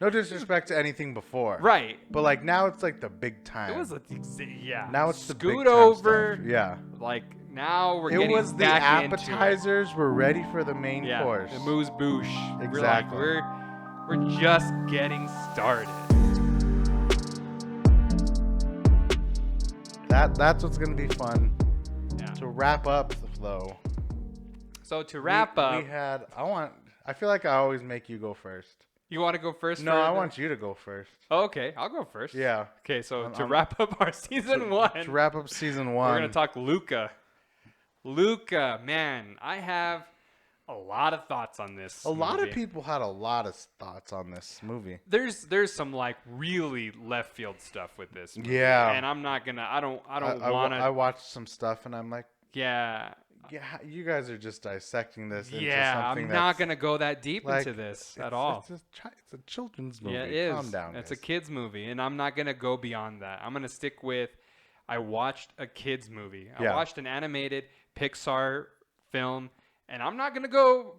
No disrespect to anything before. Right. But like now it's like the big time. It was yeah. Now it's the big Scoot time over. stuff. Yeah. Like now we're It getting was the back appetizers were ready for the main into it. course. The moose boosh. Exactly. We're just getting started. That's what's gonna be fun. Yeah. To wrap up the flow. So to wrap up, I feel like I always make you go first. you want to go first? No, I want you to go first. Oh, okay, I'll go first. Yeah. Okay, so to wrap up our season one. To wrap up season one. We're gonna talk Luca. Luca, man, I have a lot of thoughts on this. A lot of people had a lot of thoughts on this movie. There's some like really left field stuff with this movie. Yeah. And I'm not gonna. I don't want to. I watched some stuff and I'm like, yeah. yeah, you guys are just dissecting this into Yeah, something I'm not gonna go that deep like, into this at all. It's a children's movie. Yeah, it is. Calm down. It's a guys. kids movie, and I'm not gonna go beyond that. I'm gonna stick with. I watched a kids movie. I watched an animated Pixar film, and I'm not gonna go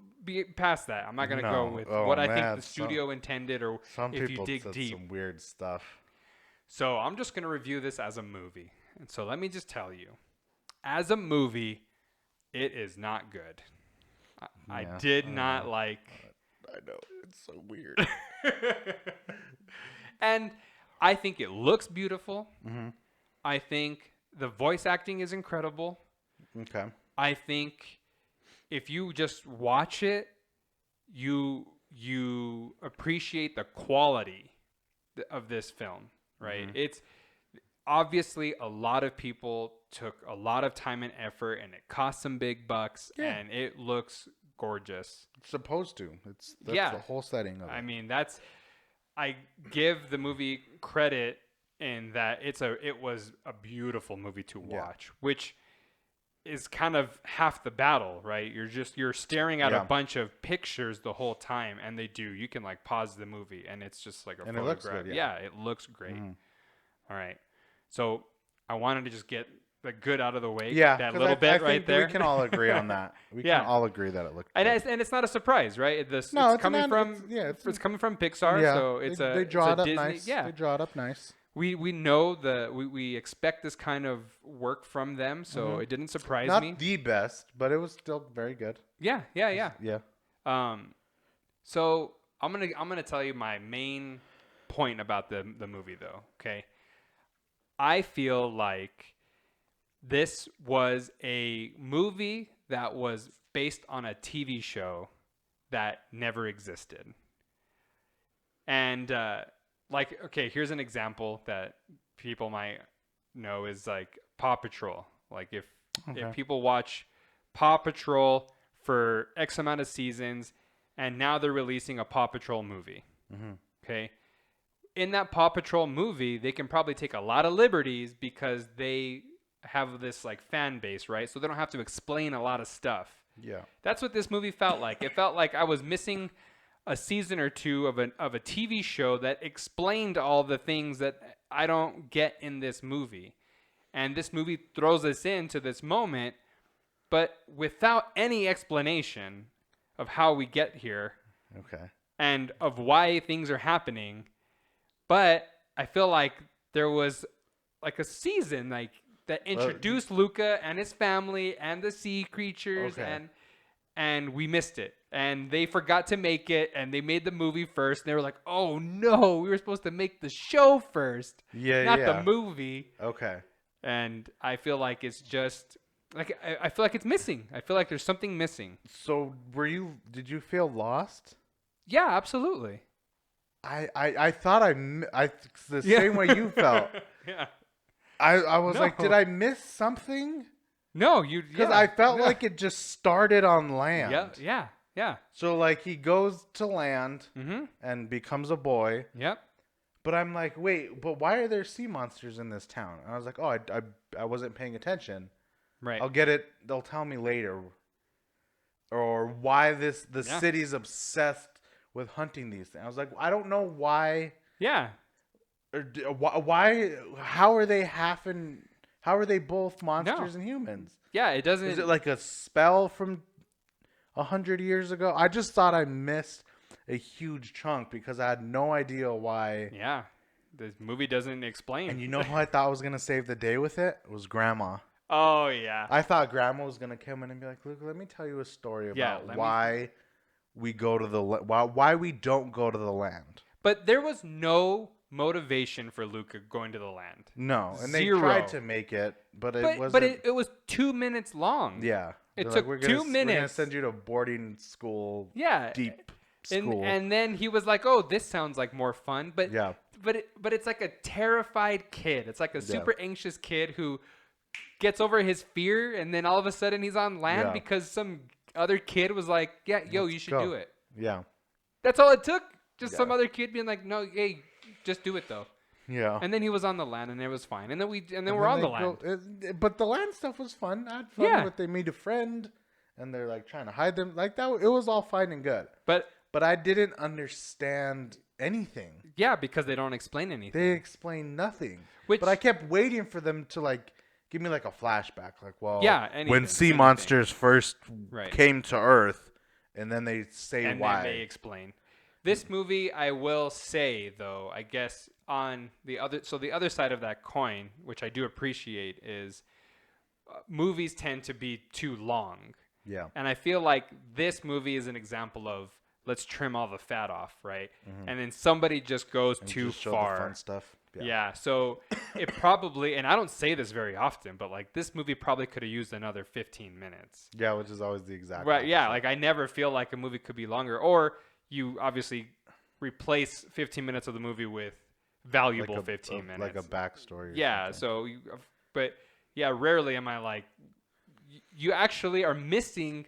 past that. I'm not gonna go with what I think the studio intended, or some if you people dig said deep. some weird stuff. So I'm just gonna review this as a movie, and so let me just tell you, as a movie, it is not good. I did not like. I know, it's so weird. And I think it looks beautiful. Mm-hmm. I think the voice acting is incredible. Okay. I think if you just watch it, you appreciate the quality of this film, right? Mm-hmm. It's obviously a lot of people took a lot of time and effort, and it cost some big bucks, and it looks gorgeous. It's supposed to. That's the whole setting of it. I mean, I give the movie credit in that it was a beautiful movie to watch, which is kind of half the battle, right? You're staring at a bunch of pictures the whole time, and you can like pause the movie, and it's just like a photograph. It looks good, it looks great. Mm-hmm. All right, so I wanted to just get the good out of the way. Yeah, that little bit right there. We can all agree on that. We can all agree that it looked good. And it's not a surprise, right? It's coming from Pixar, so they draw it up Disney. nice. Yeah, they draw it up nice. We know we expect this kind of work from them, so it didn't surprise me. Not the best, but it was still very good. Yeah. Yeah. So I'm gonna tell you my main point about the movie, though. Okay, I feel like this was a movie that was based on a TV show that never existed. And here's an example that people might know is like Paw Patrol. Like if people watch Paw Patrol for X amount of seasons, and now they're releasing a Paw Patrol movie. Mm-hmm. Okay. In that Paw Patrol movie, they can probably take a lot of liberties because they have this like fan base, right? So they don't have to explain a lot of stuff. Yeah. That's what this movie felt like. It felt like I was missing a season or two of a TV show that explained all the things that I don't get in this movie. And this movie throws us into this moment, but without any explanation of how we get here. Okay. And of why things are happening. But I feel like there was like a season that introduced Luca and his family and the sea creatures, and we missed it. And they forgot to make it, and they made the movie first. And they were like, oh, no, we were supposed to make the show first, not the movie. Okay. And I feel like it's just, like, I feel like it's missing. I feel like there's something missing. So did you feel lost? Yeah, absolutely. I thought the same way you felt. Yeah. I was like, did I miss something? No, because I felt like it just started on land. Yeah. So like he goes to land and becomes a boy. Yep. But I'm like, wait, but why are there sea monsters in this town? And I was like, oh, I wasn't paying attention. Right. I'll get it. They'll tell me later. Or why the city's obsessed with hunting these things. I was like, I don't know why. Yeah. Or why? How are they How are they both monsters and humans? Yeah, it doesn't. Is it like a spell from 100 years ago? I just thought I missed. a huge chunk because I had no idea why. Yeah. The movie doesn't explain. And you know who I thought was gonna save the day with it? It was Grandma. Oh, yeah. I thought Grandma was gonna come in and be like, "Luke, let me tell you a story about why we go to the why we don't go to the land." But there was no motivation for Luca going to the land. No, and Zero. they tried to make it, but it wasn't. But it was 2 minutes long. Yeah, It They're took like, 2 minutes. We're gonna send you to boarding school. Yeah. Deep school. And then he was like, "Oh, this sounds like more fun." But yeah, but it's like a terrified kid. It's like a super anxious kid who gets over his fear, and then all of a sudden he's on land because some other kid was like, "Yeah, yo, you should do it." Yeah, that's all it took. Just some other kid being like, "No, hey, just do it though." Yeah. And then he was on the land, and it was fine. And then we're on the land. But the land stuff was fun. I had fun with they made a friend, and they're like trying to hide them like that. It was all fine and good. But I didn't understand anything. Yeah, because they don't explain anything. They explain nothing. But I kept waiting for them to like give me like a flashback, like, well, when sea monsters first came to Earth, and then they say why. And then they explain. This movie, I will say though, I guess on the other side of that coin, which I do appreciate, is movies tend to be too long. Yeah. And I feel like this movie is an example of let's trim all the fat off, right? Mm-hmm. And then somebody just goes too far. The fun stuff. Yeah. So it probably, and I don't say this very often, but like this movie probably could have used another 15 minutes. Yeah, which is always the exact. Right. Yeah. Like I never feel like a movie could be longer, or you obviously replace 15 minutes of the movie with valuable 15 minutes. Like a backstory. Yeah. So, but yeah, rarely am I like, you actually are missing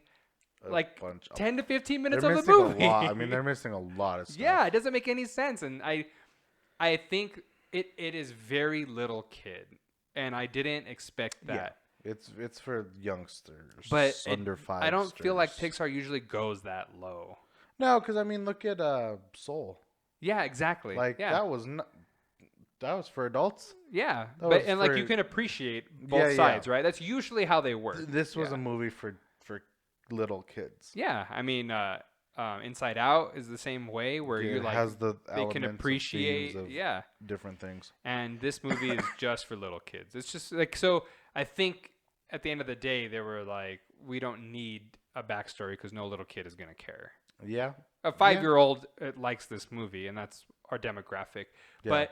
like 10 to 15 minutes of the movie. I mean, they're missing a lot of stuff. Yeah, it doesn't make any sense. And I think it is very little kid. And I didn't expect that. Yeah. It's for youngsters, but under 5. I don't feel like Pixar usually goes that low. No, because I mean, look at Soul. Yeah, exactly. Like that was for adults. Yeah, but like you can appreciate both sides, right? That's usually how they work. This was a movie for little kids. Yeah, I mean, Inside Out is the same way, where you're like they can appreciate different things. And this movie is just for little kids. It's just like, so I think at the end of the day they were like, we don't need a backstory because no little kid is gonna care. Yeah, a 5-year-old likes this movie, and that's our demographic. Yeah. But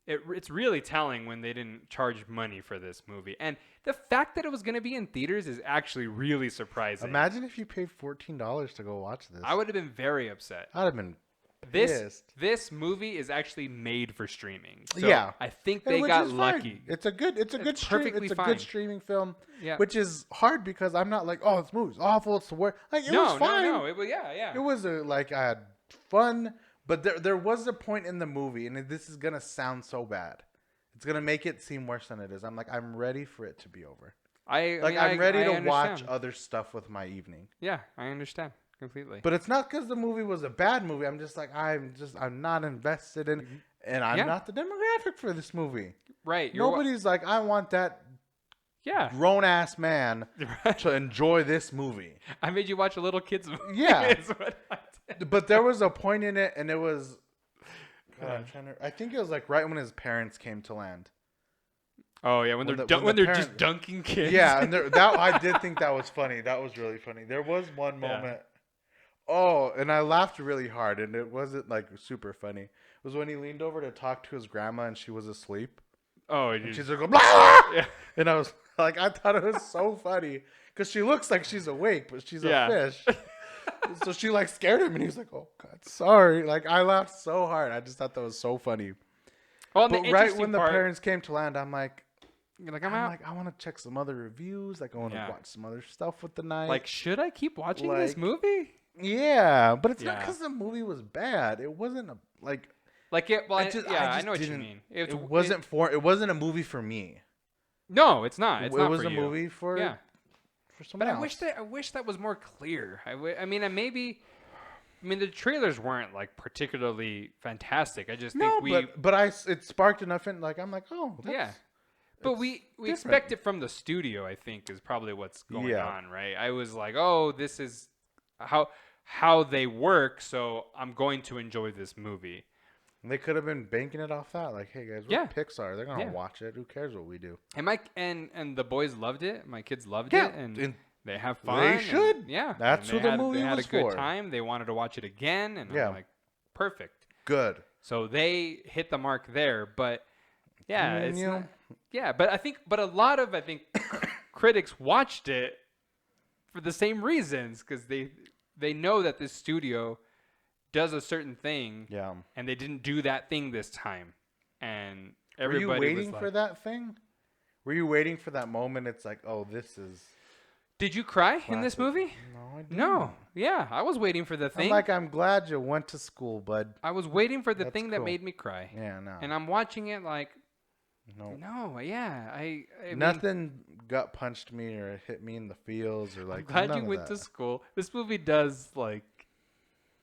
it's really telling when they didn't charge money for this movie. And the fact that it was going to be in theaters is actually really surprising. Imagine if you paid $14 to go watch this. I would have been very upset. I'd have been pissed. This movie is actually made for streaming. So yeah. I think they got lucky. Fine. It's a good streaming film. Yeah. Which is hard because I'm not like, oh, this movie's awful. It's the worst. Like it was fine. No. It was yeah. It was like I had fun. But there was a point in the movie, and this is going to sound so bad. It's going to make it seem worse than it is. I'm like, I'm ready for it to be over. I'm ready to watch other stuff with my evening. Yeah, I understand completely. But it's not because the movie was a bad movie. I'm just like, I'm not invested in, and I'm not the demographic for this movie. Right. Nobody's like, I want that grown-ass man to enjoy this movie. I made you watch a little kid's movie. Yeah. Is what I did. But there was a point in it, and it was, I think it was like right when his parents came to land. Oh yeah, when they're just dunking kids. Yeah, and I did think that was funny. That was really funny. There was one moment. Oh, and I laughed really hard, and it wasn't like super funny. It was when he leaned over to talk to his grandma, and she was asleep. Oh, and she's like, blah! Yeah. And I was like, I thought it was so funny because she looks like she's awake, but she's a fish. So she like scared him, and he was like, "Oh God, sorry." Like I laughed so hard. I just thought that was so funny. Well, but right when the parents came to land, I'm like, I'm out. Like, I want to check some other reviews. Like I want to watch some other stuff with the night. Like, should I keep watching this movie? Yeah, but it's not because the movie was bad. It wasn't I know what you mean. It wasn't a movie for me. No, it's not. It was a movie for But else. I wish that was more clear. I mean, the trailers weren't like particularly fantastic. I just think it sparked enough in like I'm like, oh yeah. But we expect it from the studio. I think is probably what's going on, right? I was like, oh, this is how how they work, so I'm going to enjoy this movie. They could have been banking it off that. Like, hey guys, we're Pixar. They're gonna watch it. Who cares what we do? And the boys loved it. My kids loved Yeah, it, and they have fun. They should. Yeah, That's who the movie was for. They had a good time. They wanted to watch it again, and I'm like, perfect. Good. So they hit the mark there, but yeah, it's you know, yeah. But a lot of critics watched it for the same reasons because they know that this studio does a certain thing, and they didn't do that thing this time, and everybody were you waiting was for that thing? Were you waiting for that moment? It's like, oh, this is. Did you cry classic. in this movie? No, I didn't. No. Yeah, I was waiting for the thing. I'm glad you went to school, bud. I was waiting for the thing that made me cry. Yeah, no. And I'm watching it like, no, yeah, I nothing gut punched me or hit me in the feels or like. I'm glad you went to school. This movie does like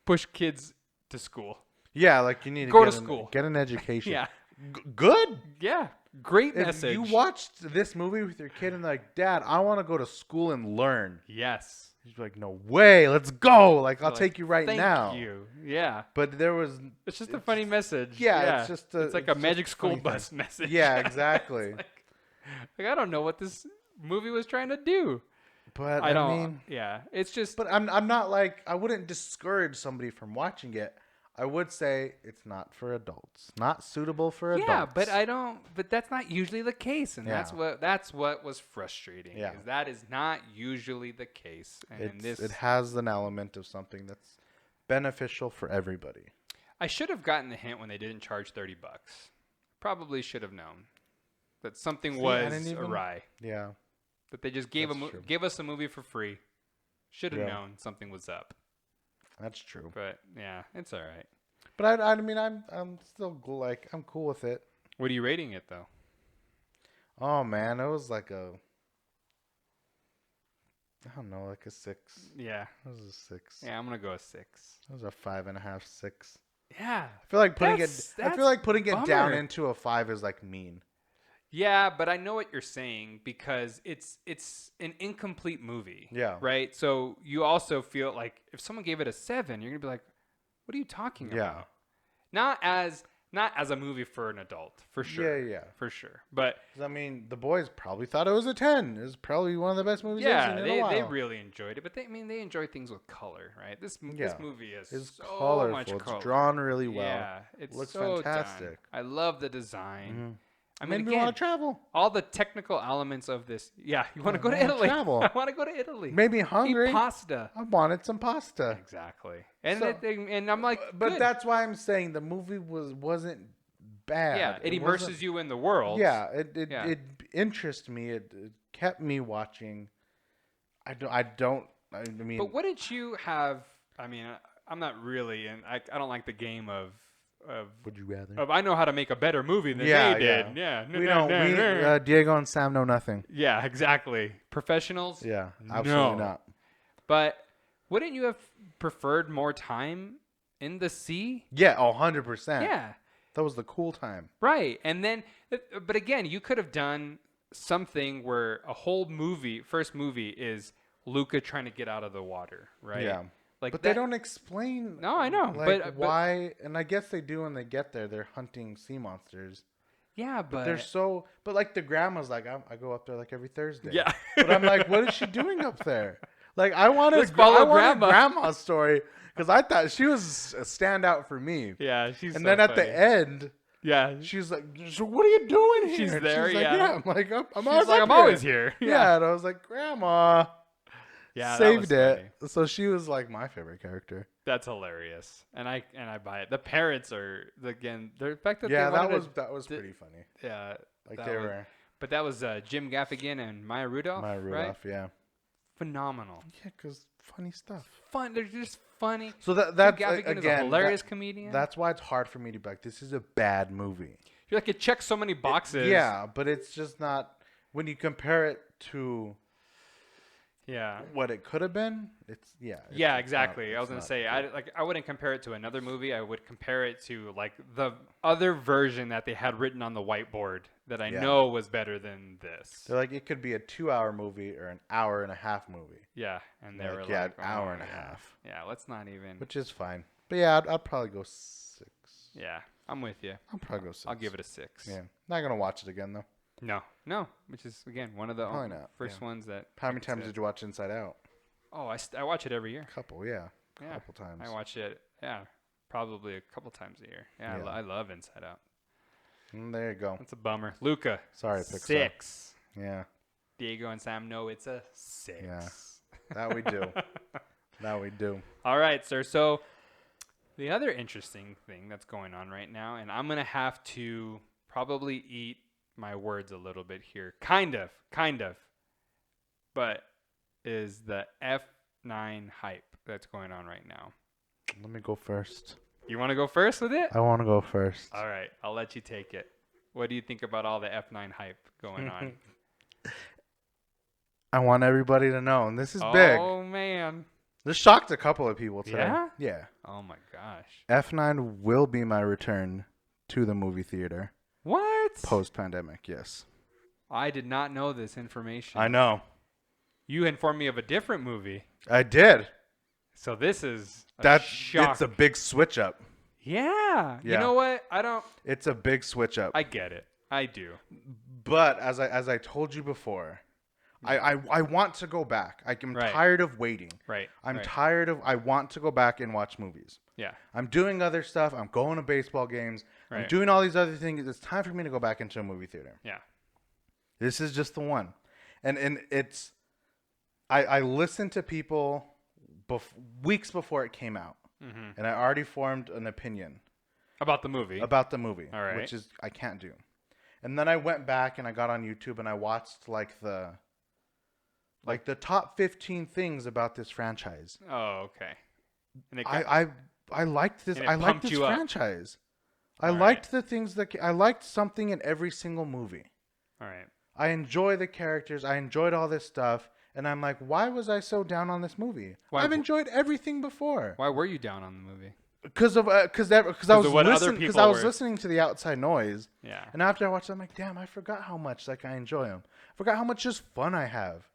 push kids to school. Yeah, like you need to go to school, get an education. Yeah, good. Yeah, great message. You watched this movie with your kid and like, Dad, I want to go to school and learn. Yes. He's like, no way, let's go. Like, I'll take you right now. Thank you. Yeah. But there was. It's just a funny message. Yeah, it's just. It's like a magic school bus message. Yeah, exactly. like I don't know what this movie was trying to do. But I don't. mean, yeah, it's just. But I'm not like, I wouldn't discourage somebody from watching it. I would say it's not for adults, not suitable for adults. Yeah, but I don't. But that's not usually the case, and that's what was frustrating. Yeah, is that is not usually the case, and it has an element of something that's beneficial for everybody. I should have gotten the hint when they didn't charge $30. Probably should have known that something was awry. Yeah, that they just gave us a movie for free. Should have known something was up. That's true. But yeah, it's all right. But I mean, I'm still like, I'm cool with it. What are you rating it though? Oh man, it was like I don't know, like a 6. Yeah, it was a 6. Yeah, I'm gonna go a 6. It was a 5.5, 6. Yeah, I feel like putting it down into a 5 is like mean. Yeah, but I know what you're saying because it's an incomplete movie. Yeah. Right? So you also feel like if someone gave it a 7, you're going to be like, what are you talking about? Not as a movie for an adult, for sure. Yeah. For sure. But I mean, the boys probably thought it was a 10. It was probably one of the best movies I've seen in a while. They really enjoyed it, but they enjoy things with color, right? This movie is so colorful. much color. It's drawn really well. Yeah, it looks so fantastic. done. I love the design. Mm-hmm. I mean, we want to travel. All the technical elements of this. Yeah, you want to go to Italy. Travel. I want to go to Italy. Maybe hungry. Eat pasta. I wanted some pasta. Exactly. And and I'm like, but good. that's why I'm saying the movie wasn't bad. Yeah, it immerses you in the world. Yeah, it interests me. It kept me watching. I mean. But wouldn't you have? I mean, I'm not really, and I don't like the game of. Would you rather? I know how to make a better movie than they did. Yeah. We don't. Diego and Sam know nothing. Yeah, exactly. Professionals? Yeah, absolutely not. But wouldn't you have preferred more time in the sea? Yeah, 100%. Yeah. That was the cool time. Right. And then, but again, you could have done something where a whole first movie is Luca trying to get out of the water, right? Yeah. Like but they don't explain. No, I know. Like why? And I guess they do when they get there. They're hunting sea monsters. Yeah, but they're so. But like the grandma's like, I go up there like every Thursday. Yeah. But I'm like, what is she doing up there? Like I wanted grandma's story because I thought she was a standout for me. Yeah, she's. And then at the end. Yeah, she's like, so what are you doing here? She's there. She's like, yeah. I'm like, I'm always here. Yeah, and I was like, Grandma. Yeah, saved it. So she was like my favorite character. That's hilarious, and I buy it. The parents are the fact that that was pretty funny. Yeah, like they were. But that was Jim Gaffigan and Maya Rudolph. Right? Yeah. Phenomenal. Yeah, because funny stuff. They're just funny. So that's again is a hilarious comedian. That's why it's hard for me to be like, this is a bad movie. You're like, it checks so many boxes. Yeah, but it's just not when you compare it to. what it could have been, it's exactly. I was gonna say I wouldn't compare it to another movie. I would compare it to like the other version that they had written on the whiteboard that I know was better than this. They're like, it could be a 2-hour movie or an hour-and-a-half movie. Yeah, and they were like, an hour and a half. Yeah, let's not even. Which is fine. But yeah, I'd probably go 6. Yeah, I'm with you. I'll probably go 6. I'll give it a 6. Yeah, not gonna watch it again though. No, which is again one of the first ones that. How many times did you watch Inside Out? Oh, I watch it every year. Couple times. I watch it. Yeah, probably a couple times a year. Yeah, I love Inside Out. There you go. That's a bummer. Luca. Sorry, Pixar. 6. Yeah. Diego and Sam know it's a 6. Yeah. That we do. That we do. All right, sir. So the other interesting thing that's going on right now, and I'm gonna have to probably eat my words a little bit here, kind of, but is the F9 hype that's going on right now. Let me go first. You want to go first with it? I want to go first. All right, I'll let you take it. What do you think about all the F9 hype going on? I want everybody to know, and this is big. Oh, man. This shocked a couple of people today. Yeah? Yeah. Oh, my gosh. F9 will be my return to the movie theater. What? Post-pandemic, yes. I did not know this information. I know. You informed me of a different movie. I did. So this is shock. It's a big switch up. Yeah. You know what? It's a big switch up. I get it. I do. But as I told you before, I want to go back. I'm tired of waiting. Right. I'm tired of. I want to go back and watch movies. Yeah. I'm doing other stuff. I'm going to baseball games. Right. I'm doing all these other things. It's time for me to go back into a movie theater. Yeah. This is just the one, and it's. I listened to people weeks before it came out, and I already formed an opinion about the movie. All right. Which is I can't do. And then I went back and I got on YouTube and I watched the top 15 things about this franchise. Oh, okay. And I liked this. I liked this franchise. I liked the things I liked something in every single movie. All right. I enjoy the characters. I enjoyed all this stuff. And I'm like, why was I so down on this movie? I've enjoyed everything before. Why were you down on the movie? Because I was listening to the outside noise. Yeah. And after I watched it, I'm like, damn, I forgot how much I enjoy them. I forgot how much just fun I have.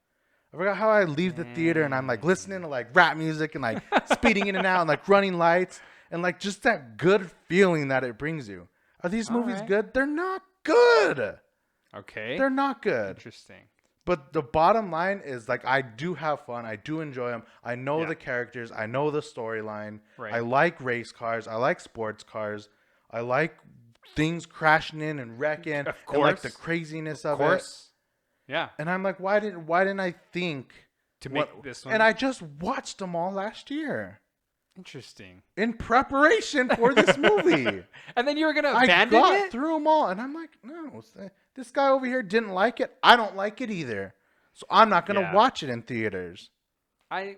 I forgot how I leave the theater and I'm like listening to rap music and like speeding in and out and like running lights and like just that good feeling that it brings you. Are these movies good? They're not good. Okay. They're not good. Interesting. But the bottom line is, I do have fun. I do enjoy them. I know the characters. I know the storyline. Right. I like race cars. I like sports cars. I like things crashing in and wrecking. Of course. And, the craziness of it. Yeah. And I'm like, why didn't I think to make this one? And I just watched them all last year. Interesting. In preparation for this movie. And then you were going to abandon it? I got through them all. And I'm like, no, this guy over here didn't like it. I don't like it either. So I'm not going to watch it in theaters. I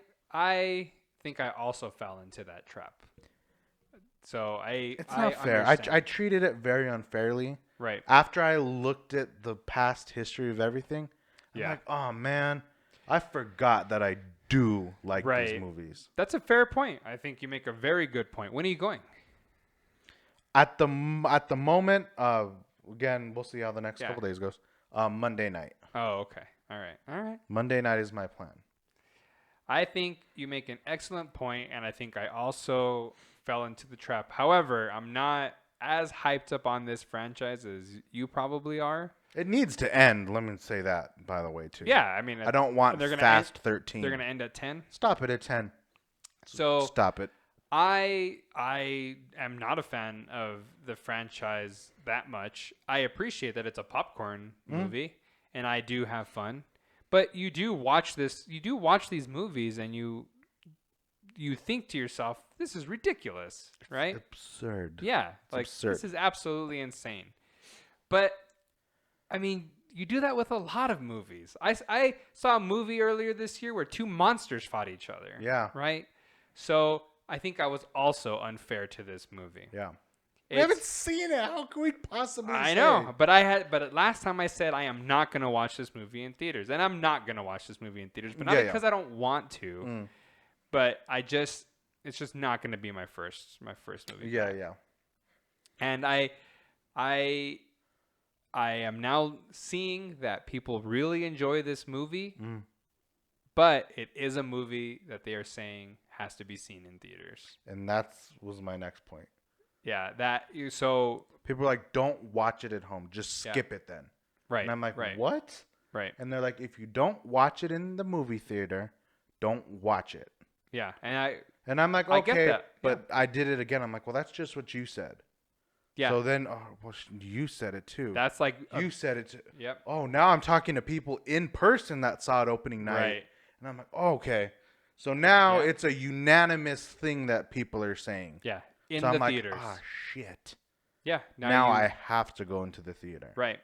think I also fell into that trap. So it's not fair. I treated it very unfairly. Right. After I looked at the past history of everything, I'm like, oh, man, I forgot that I do like these movies. That's a fair point. I think you make a very good point. When are you going? At the moment, again, we'll see how the next couple days goes. Monday night. Oh, okay. All right. Monday night is my plan. I think you make an excellent point, and I think I also fell into the trap. However, I'm not as hyped up on this franchise as you probably are. It needs to end. Let me say that, by the way, too. Yeah, I mean, I don't want Fast 13. They're going to end at 10? Stop it at 10. So stop it. I am not a fan of the franchise that much. I appreciate that it's a popcorn movie, and I do have fun. But you do watch these movies, and you think to yourself, this is ridiculous, right? It's absurd. Yeah, absurd. This is absolutely insane. But I mean, you do that with a lot of movies. I saw a movie earlier this year where two monsters fought each other. Yeah. Right? So I think I was also unfair to this movie. Yeah. We haven't seen it. How can we possibly say? I know, but last time I said I am not going to watch this movie in theaters, and I'm not going to watch this movie in theaters, but not because I don't want to, but it's just not going to be my first movie. Yeah, yeah. And I am now seeing that people really enjoy this movie, but it is a movie that they are saying has to be seen in theaters. And that was my next point. Yeah, so people are like, don't watch it at home. Just skip it then. Right. And I'm like, right. What? Right. And they're like, if you don't watch it in the movie theater, don't watch it. Yeah. And I'm like, I okay, get that. But I did it again. I'm like, well, that's just what you said. Yeah. So then, you said it too. That's like you said it too. Yep. Oh, now I'm talking to people in person that saw it opening night. Right. And I'm like, oh, okay. So now it's a unanimous thing that people are saying. Yeah. In so the I'm like, theaters. ah, shit. Yeah. Now I have to go into the theater. Right.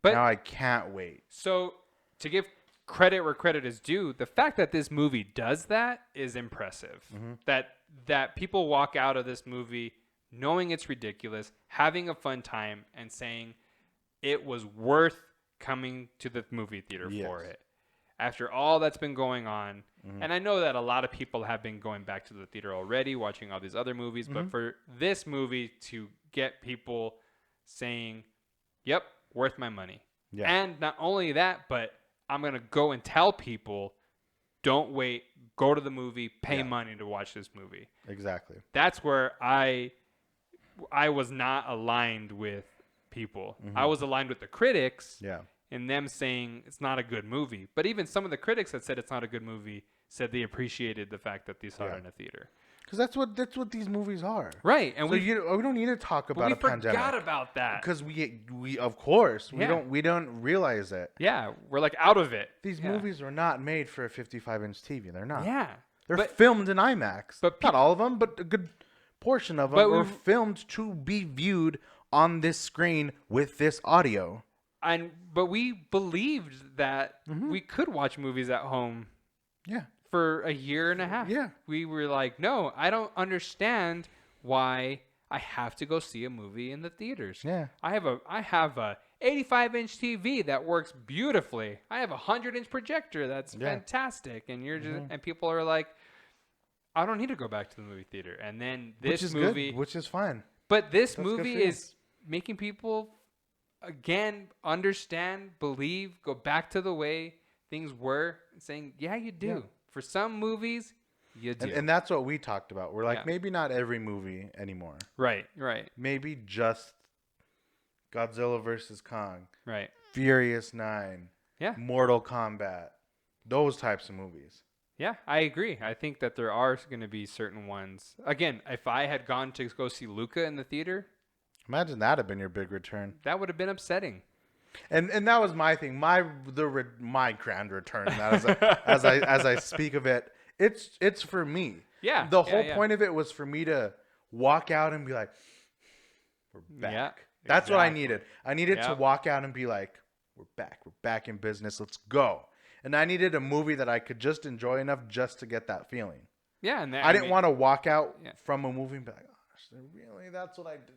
But now I can't wait. So to give credit where credit is due, the fact that this movie does that is impressive. That people walk out of this movie knowing it's ridiculous, having a fun time, and saying it was worth coming to the movie theater for it. After all that's been going on, and I know that a lot of people have been going back to the theater already, watching all these other movies, but for this movie to get people saying, yep, worth my money. Yeah. And not only that, but I'm going to go and tell people, don't wait, go to the movie, pay money to watch this movie. Exactly. That's where I was not aligned with people. I was aligned with the critics. Yeah. And them saying it's not a good movie. But even some of the critics that said it's not a good movie said they appreciated the fact that they saw it in a theater. Because that's what these movies are. Right. And so we don't need to talk about a pandemic. We forgot about that. Because we of course, we don't realize it. Yeah. We're like out of it. These movies were not made for a 55-inch TV. They're not. Yeah. They're filmed in IMAX. But not all of them, but a good portion of them were filmed to be viewed on this screen with this audio. But we believed that we could watch movies at home. Yeah. For a year and a half. Yeah. We were like, no, I don't understand why I have to go see a movie in the theaters. Yeah. I have a 85-inch TV that works beautifully. I have a 100-inch projector that's fantastic, and you're just and people are like, I don't need to go back to the movie theater. And then this movie, which is fine. But this movie is making people again understand, believe, go back to the way things were, saying, yeah, you do. Yeah. For some movies, you do. And that's what we talked about. We're like, maybe not every movie anymore. Right, right. Maybe just Godzilla vs. Kong. Right. Furious 9. Yeah. Mortal Kombat. Those types of movies. Yeah, I agree. I think that there are going to be certain ones. Again, if I had gone to go see Luca in the theater. Imagine that had been your big return. That would have been upsetting. And that was my thing, my grand return. As I speak of it, it's for me. Yeah. The whole point of it was for me to walk out and be like, we're back. Yeah, that's what I needed. I needed to walk out and be like, we're back. We're back in business. Let's go. And I needed a movie that I could just enjoy enough just to get that feeling. Yeah, and I didn't want to walk out from a movie and be like, really? That's what I did.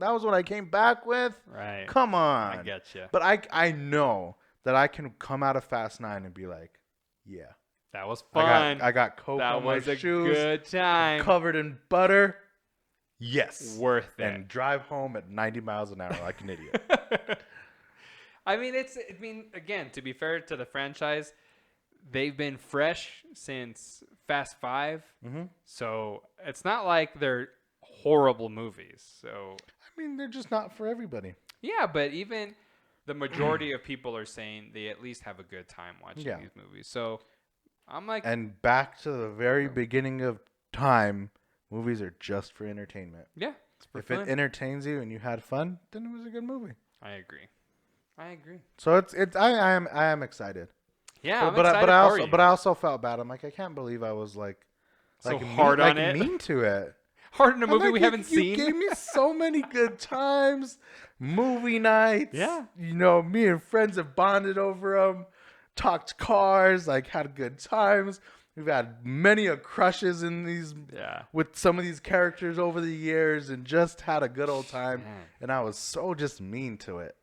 That was what I came back with? Right. Come on. I get you. But I know that I can come out of Fast 9 and be like, yeah. That was fun. I got Coke on my shoes. That was a good time. Covered in butter. Yes. Worth it. And drive home at 90 miles an hour like an idiot. I mean, again, to be fair to the franchise, they've been fresh since Fast 5. So it's not like they're horrible movies. So I mean, they're just not for everybody. Yeah, but even the majority of people are saying they at least have a good time watching these movies. So I'm like, and back to the very beginning of time, movies are just for entertainment. Yeah, it's for fun. It entertains you and you had fun, then it was a good movie. I agree. So I am excited. Yeah, but I also felt bad. I'm like, I can't believe I was like so hard on it, mean to it. Hard in a movie we haven't seen. You gave me so many good times, movie nights. Yeah, me and friends have bonded over them, talked cars, like had good times. We've had many crushes in these with some of these characters over the years, and just had a good old time. Man. And I was so just mean to it.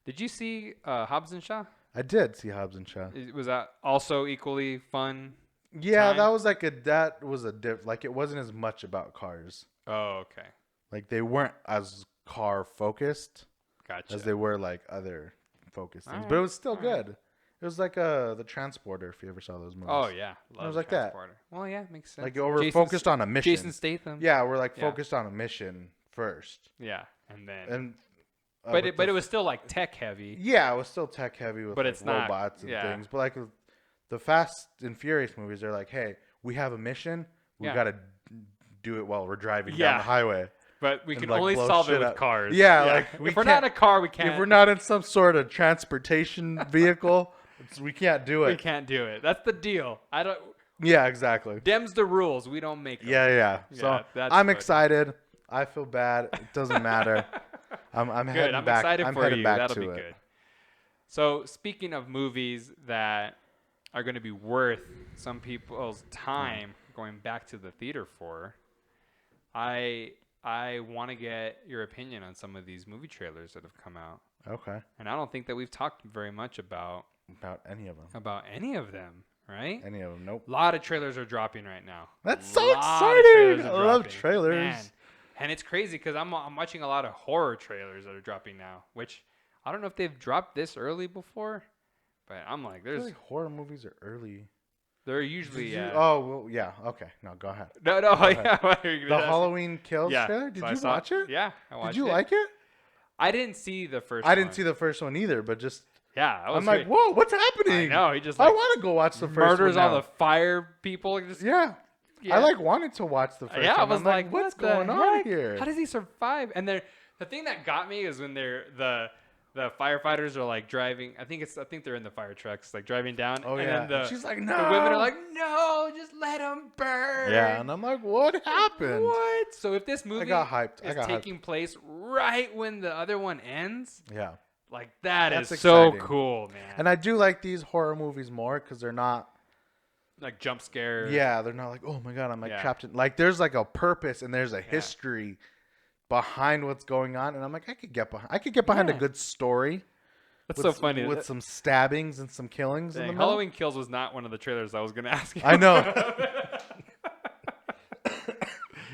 Did you see Hobbs and Shaw? I did see Hobbs and Shaw. Was that also equally fun? Yeah, time? that was a like it wasn't as much about cars. Oh, okay. Like they weren't as car focused as they were like other focused things, but it was still good. It was like the Transporter, if you ever saw those movies. Oh yeah, it was like that. Well, yeah, makes sense. Like we're focused on a mission. Jason Statham. Yeah, we're like focused on a mission first. Yeah, and then. But it was still like tech heavy. Yeah, it was still tech heavy with but it's robots and things. But like the Fast and Furious movies, they're like, hey, we have a mission. We got to do it while we're driving down the highway. But we can only solve it with cars. Yeah, like if we're not in a car, we can't. If we're not in some sort of transportation vehicle, we can't do it. We can't do it. That's the deal. I don't. Yeah, exactly. Them's the rules. We don't make them. Yeah. So I'm excited. I feel bad. It doesn't matter. I'm good. I'm back. Excited I'm for heading you. back That'll to be it. good. So speaking of movies that are going to be worth some people's time going back to the theater for, I want to get your opinion on some of these movie trailers that have come out. Okay. And I don't think that we've talked very much about any of them. About any of them, right? Any of them, nope. A lot of trailers are dropping right now. That's so exciting. I love trailers. Man. And it's crazy because I'm watching a lot of horror trailers that are dropping now, which I don't know if they've dropped this early before, but I'm like, there's... I feel like horror movies are early. They're usually... Oh, well, yeah. Okay. No, go ahead. No, yeah. The Halloween Kills trailer? Did you watch it? Yeah, I watched it. Did you like it? I didn't see the first one. I didn't see the first one either, but just... Yeah, I'm like, whoa, what's happening? I know. He just I want to go watch the first one. Murders all the fire people. Yeah. I wanted to watch the first one. I was like, what's going on here? How does he survive? And the thing that got me is when the firefighters are like driving. I think they're in the fire trucks, like driving down. Oh, and then she's like, no. The women are like, no, just let him burn. Yeah, and I'm like, what happened? What? So if this movie is taking place right when the other one ends, yeah, like that's exciting. So cool, man. And I do like these horror movies more because they're not like jump scare. Yeah, they're not like, oh my god, I'm like trapped in. Like there's like a purpose and there's a history behind what's going on, and I'm like, I could get behind a good story. That's so funny. With some stabbings and some killings. In the Halloween Kills was not one of the trailers I was going to ask you. I know.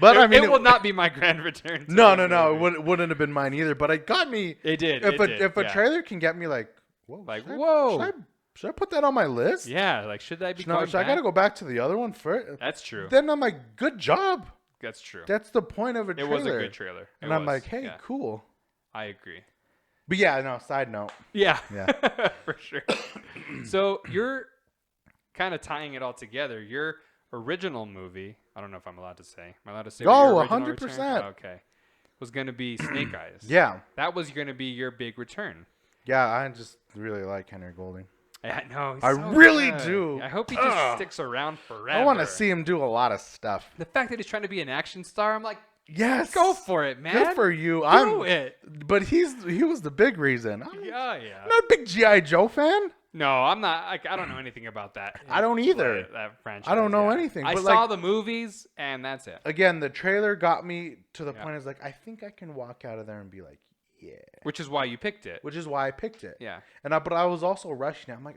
But I mean, it will not be my grand return. No. It wouldn't have been mine either. But it got me. It did. If a trailer can get me like, whoa, whoa. Should I put that on my list? Yeah, like should I be? No, I got to go back to the other one first. That's true. Then I'm like, good job. That's true. That's the point of a trailer. It was a good trailer. And I'm like, hey, cool. I agree. But yeah, no, side note. Yeah. For sure. So you're kind of tying it all together. Your original movie, I don't know if I'm allowed to say. Am I allowed to say? Oh, 100%. Okay. Was going to be Snake Eyes. Yeah. That was going to be your big return. Yeah, I just really like Henry Golding. I know. I really do. I hope he just sticks around forever. I want to see him do a lot of stuff. The fact that he's trying to be an action star, I'm like, yes, go for it, man. Good for you. Do it. But he was the big reason. I'm not a big G.I. Joe fan. No, I'm not. I don't know anything about that. I don't either. That franchise. I don't know anything. I saw the movies, and that's it. Again, the trailer got me to the point. Is like, I think I can walk out of there and be like, yeah. Which is why you picked it. Which is why I picked it. Yeah. But I was also rushing it. I'm like,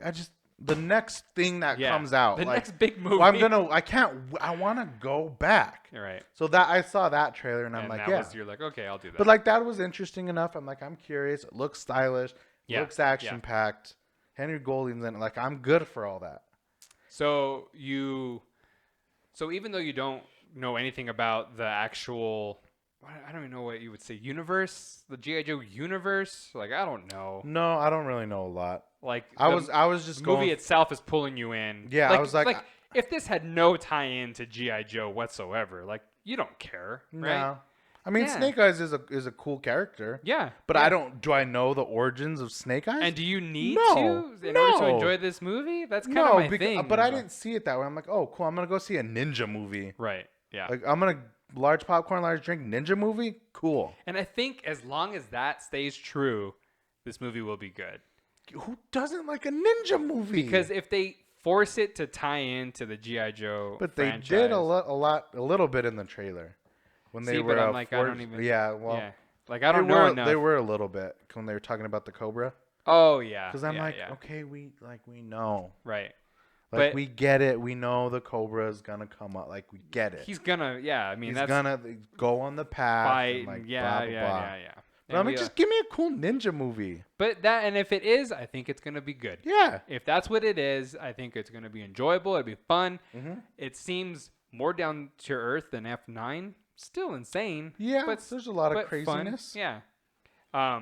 the next thing that comes out, the next big movie. I want to go back. You're right. So that I saw that trailer and I'm like, you're like, okay, I'll do that. But like that was interesting enough. I'm like, I'm curious. It looks stylish. Looks action packed. Henry Golding's in it. Like I'm good for all that. So even though you don't know anything about the actual, I don't even know what you would say, universe, the G.I. Joe universe. Like I don't know. No, I don't really know a lot. Like I was just the movie itself is pulling you in. Yeah, I was like if this had no tie-in to G.I. Joe whatsoever, like you don't care, right? No. I mean, Snake Eyes is a cool character. Yeah. But do I know the origins of Snake Eyes? And do you need to in order to enjoy this movie? That's kind of my thing. But I didn't see it that way. I'm like, oh, cool. I'm going to go see a ninja movie. Right. Yeah. Like I'm going to large popcorn, large drink, ninja movie. Cool. And I think as long as that stays true, this movie will be good. Who doesn't like a ninja movie? Because if they force it to tie into the G.I. Joe But franchise. they did a little bit in the trailer when they were. But I'm like, I don't even. Yeah, well, yeah. Like I don't know enough. They were a little bit when they were talking about the Cobra. Oh yeah. Because I'm okay, we know. Right. Like, we get it. We know the Cobra is gonna come up. Like, we get it. He's gonna. Yeah. I mean, he's gonna go on the path. Fight. And, like, yeah. blah, blah, blah. Yeah. But I'm like, just give me a cool ninja movie. But and if it is, I think it's gonna be good. Yeah. If that's what it is, I think it's gonna be enjoyable. It'll be fun. Mm-hmm. It seems more down to earth than F9. Still insane. Yeah. But there's a lot of craziness. Fun. Yeah.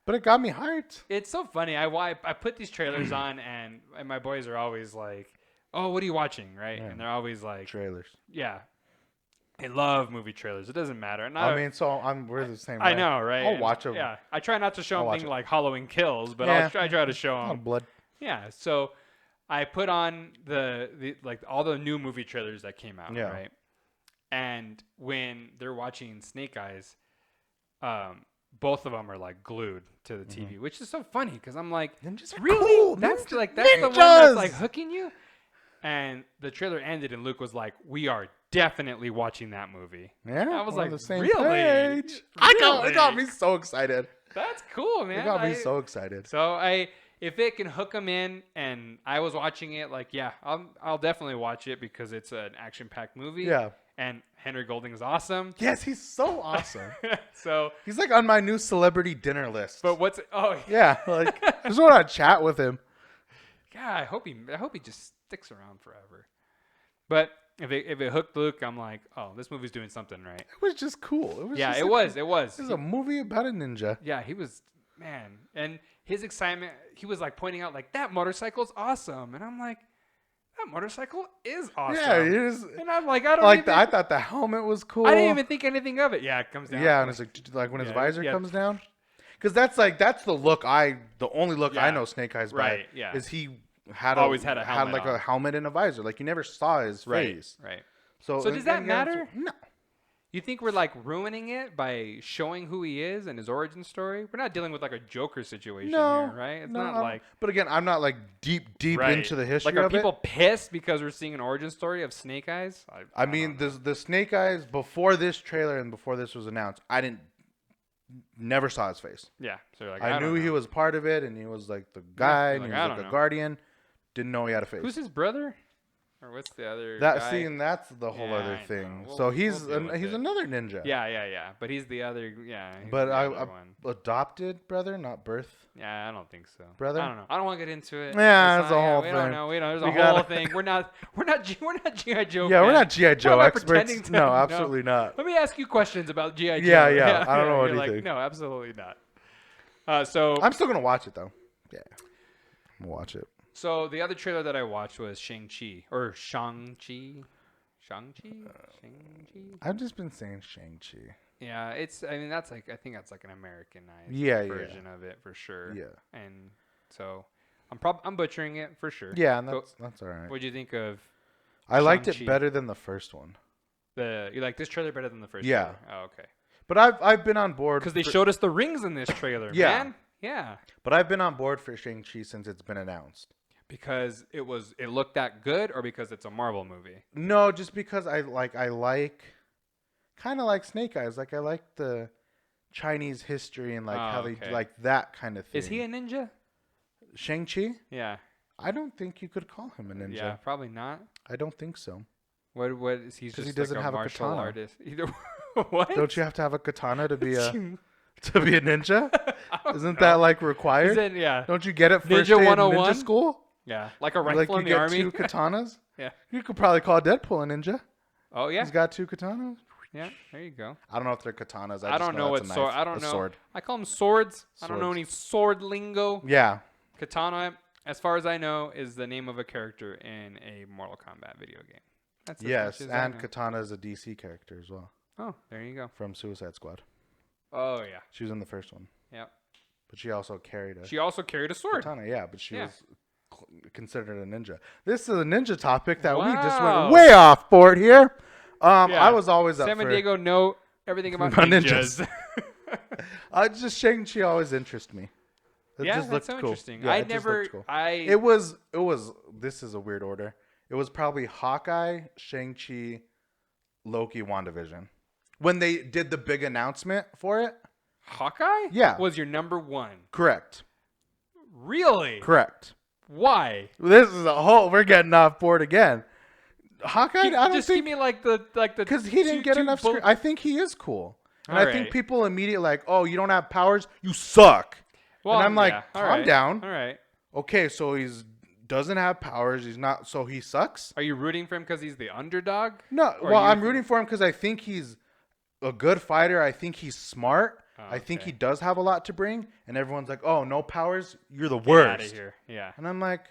But it got me hyped. It's so funny. I put these trailers on, and my boys are always like, "Oh, what are you watching?" Right? Yeah. And they're always like, trailers. Yeah. I love movie trailers. It doesn't matter. And we're the same way. I know, right? I'll watch them. Yeah. I try not to show them things like Halloween Kills, but I try to show them. Blood. Yeah. So I put on the all the new movie trailers that came out, right? And when they're watching Snake Eyes, both of them are like glued to the TV, which is so funny because I'm like, really? Cool. That's the one that's like hooking you. And the trailer ended, and Luke was like, "We are definitely watching that movie." Yeah, I was like, the same "Really?" Page. It got me so excited. That's cool, man. It got me so excited. So if it can hook them in, and I was watching it, like, yeah, I'll definitely watch it because it's an action-packed movie. Yeah. And Henry Golding is awesome. Yes, he's so awesome. So he's like on my new celebrity dinner list. But yeah, like I just want to chat with him. Yeah, I hope he just sticks around forever. But if it hooked Luke, I'm like, oh, this movie's doing something right. It was just cool. It was. It was a movie about a ninja. Yeah, he was, man, and his excitement. He was like pointing out like that motorcycle's awesome, and I'm like, that motorcycle is awesome. Yeah, it is. And I'm like, I thought the helmet was cool. I didn't even think anything of it. Yeah, it comes down. Yeah, and it's like when his visor comes down. Because that's the look the only look I know Snake Eyes by. Right, yeah. Is he had always had a helmet like a helmet and a visor. Like you never saw his face. Right. So does that matter? No. You think we're like ruining it by showing who he is and his origin story? We're not dealing with like a Joker situation here, right? It's not like. But again, I'm not like deep into the history of it. Like, are people pissed because we're seeing an origin story of Snake Eyes? I mean, the Snake Eyes before this trailer and before this was announced, never saw his face. Yeah, so like I knew he was part of it, and he was like the guy, and he was like a guardian. Didn't know he had a face. Who's his brother? Or what's the other guy? See, and that's the whole other thing. So he's another ninja. Yeah. But he's the other, But adopted brother, not birth. Yeah, I don't think so. Brother? I don't know. I don't want to get into it. Yeah, that's a whole thing. thing. We don't know. There's a whole thing. We're not G.I. Joe. Yeah, we're not G.I. Joe experts. No, absolutely not. Let me ask you questions about G.I. Joe. Yeah. I don't know anything. Like, no, absolutely not. So I'm still gonna watch it though. Yeah, I'm gonna watch it. So the other trailer that I watched was Shang-Chi. Shang-Chi? I've just been saying Shang-Chi. Yeah, I think that's like an Americanized version of it for sure. Yeah. And so I'm butchering it for sure. Yeah, and that's all right. What'd you think of I liked it better than the first one. You like this trailer better than the first trailer? Oh, okay. But I've been on board because they showed us the rings in this trailer, man. Yeah. But I've been on board for Shang-Chi since it's been announced. Because it looked that good, or because it's a Marvel movie? No, just because I kind of like Snake Eyes. Like I like the Chinese history and like how they like that kind of thing. Is he a ninja? Shang-Chi? Yeah. I don't think you could call him a ninja. Yeah, probably not. I don't think so. What is he? Just he doesn't have a martial katana. Artist. What? Don't you have to have a katana to be a ninja? Isn't that like required? Yeah. Don't you get it first Ninja day in 101? ninja school? Yeah, like a rifle in the army. You get 2 katanas. Yeah. You could probably call Deadpool a ninja. Oh yeah. He's got 2 katanas. Yeah, there you go. I don't know if they're katanas. I don't know what sword. I don't know. Sword. I call them swords. I don't know any sword lingo. Yeah. Katana, as far as I know, is the name of a character in a Mortal Kombat video game. That's yes, and Katana is a DC character as well. Oh, there you go. From Suicide Squad. Oh yeah. She was in the first one. Yep. But she also carried a sword. Katana, yeah, but she was considered a ninja. This is a ninja topic that we just Wow. went way off board here. I was always up San for Diego know everything about About ninjas. Just Shang-Chi always interests me. It Yeah, just that's looked so cool. interesting. Yeah, I it just never. looked cool. I. It was. This is a weird order. It was probably Hawkeye, Shang-Chi, Loki, WandaVision. When they did the big announcement for it. Hawkeye. Yeah. Was your number one? Correct. Really? Correct. Why? This is a whole. We're getting off board again. Hawkeye. I don't just think. give me like the Because he didn't get enough screen. I think he is cool. And I think people immediately like, oh, you don't have powers, you suck. Well, and I'm like, calm down. All right. Okay, so he's doesn't have powers. He's not. So he sucks. Are you rooting for him because he's the underdog? No. Well, I'm rooting for him because I think he's a good fighter. I think he's smart. I think he does have a lot to bring. And everyone's like, oh, no powers, you're the worst. Get out of here. Yeah. And I'm like,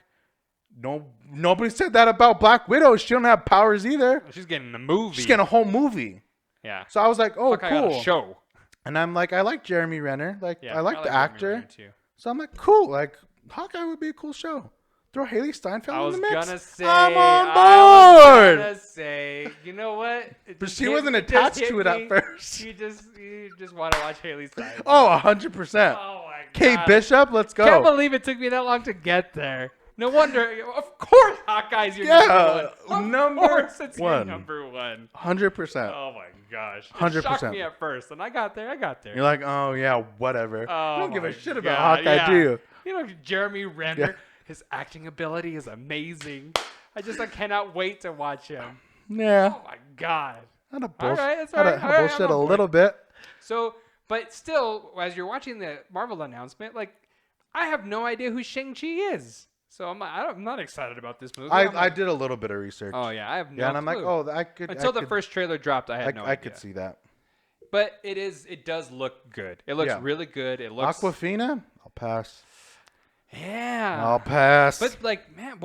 no, nobody said that about Black Widow. She don't have powers either. She's getting a movie. She's getting a whole movie. Yeah. So I was like, oh, Hawkeye cool. got a show. And I'm like, I like Jeremy Renner. Like, Yeah, I like the Jeremy actor. Renner too. So I'm like, cool. Like, Hawkeye would be a cool show. Throw Haley Steinfeld in the mix. I'm on board. I was gonna say, you know what? But she wasn't attached to it at first. You just want to watch Haley Steinfeld. Oh, 100%. Oh my God. Kate Bishop, let's go. Can't believe it took me that long to get there. No wonder. Of course, Hawkeye's your number one. Of course, it's your number one. 100%. Oh my gosh. 100%. It shocked me at first, and I got there. You're like, oh yeah, whatever. Oh, you don't give a shit about God, Hawkeye, do you? You know, Jeremy Renner, his acting ability is amazing. I cannot wait to watch him. Yeah. Oh my God. All right, that's all right. I'd bullshit a little bit. So, but still, as you're watching the Marvel announcement, like, I have no idea who Shang-Chi is. So I'm not excited about this movie. I did a little bit of research. Oh yeah, I have no Yeah, and I'm clue. like, oh, I could. Until the first trailer dropped, I had no idea. I could see that. But it does look good. It looks really good. It looks. Aquafina? I'll pass. Yeah. I'll pass. But like, man,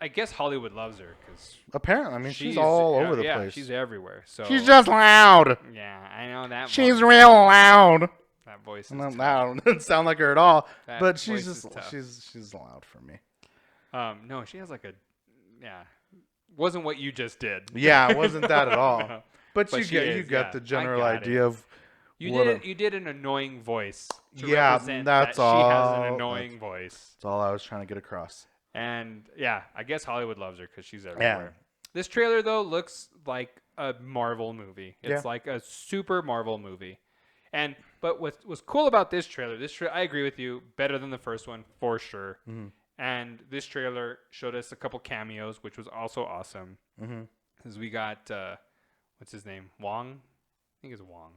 I guess Hollywood loves her because apparently, I mean, she's all over the place. Yeah, she's everywhere. So she's just loud. Yeah, I know that. She's real loud. That voice is not loud. Doesn't sound like her at all. But she's just she's loud for me. No, she has like a wasn't what you just did. Yeah, it wasn't that at all. No. But you get the general idea of you did an annoying voice. That's all. She has an annoying voice. That's all I was trying to get across. And yeah, I guess Hollywood loves her because she's everywhere. Yeah. This trailer though looks like a Marvel movie. It's like a super Marvel movie. But what was cool about this trailer? I agree with you, better than the first one for sure. Mm-hmm. And this trailer showed us a couple cameos, which was also awesome. Because we got what's his name? Wong? I think it's Wong.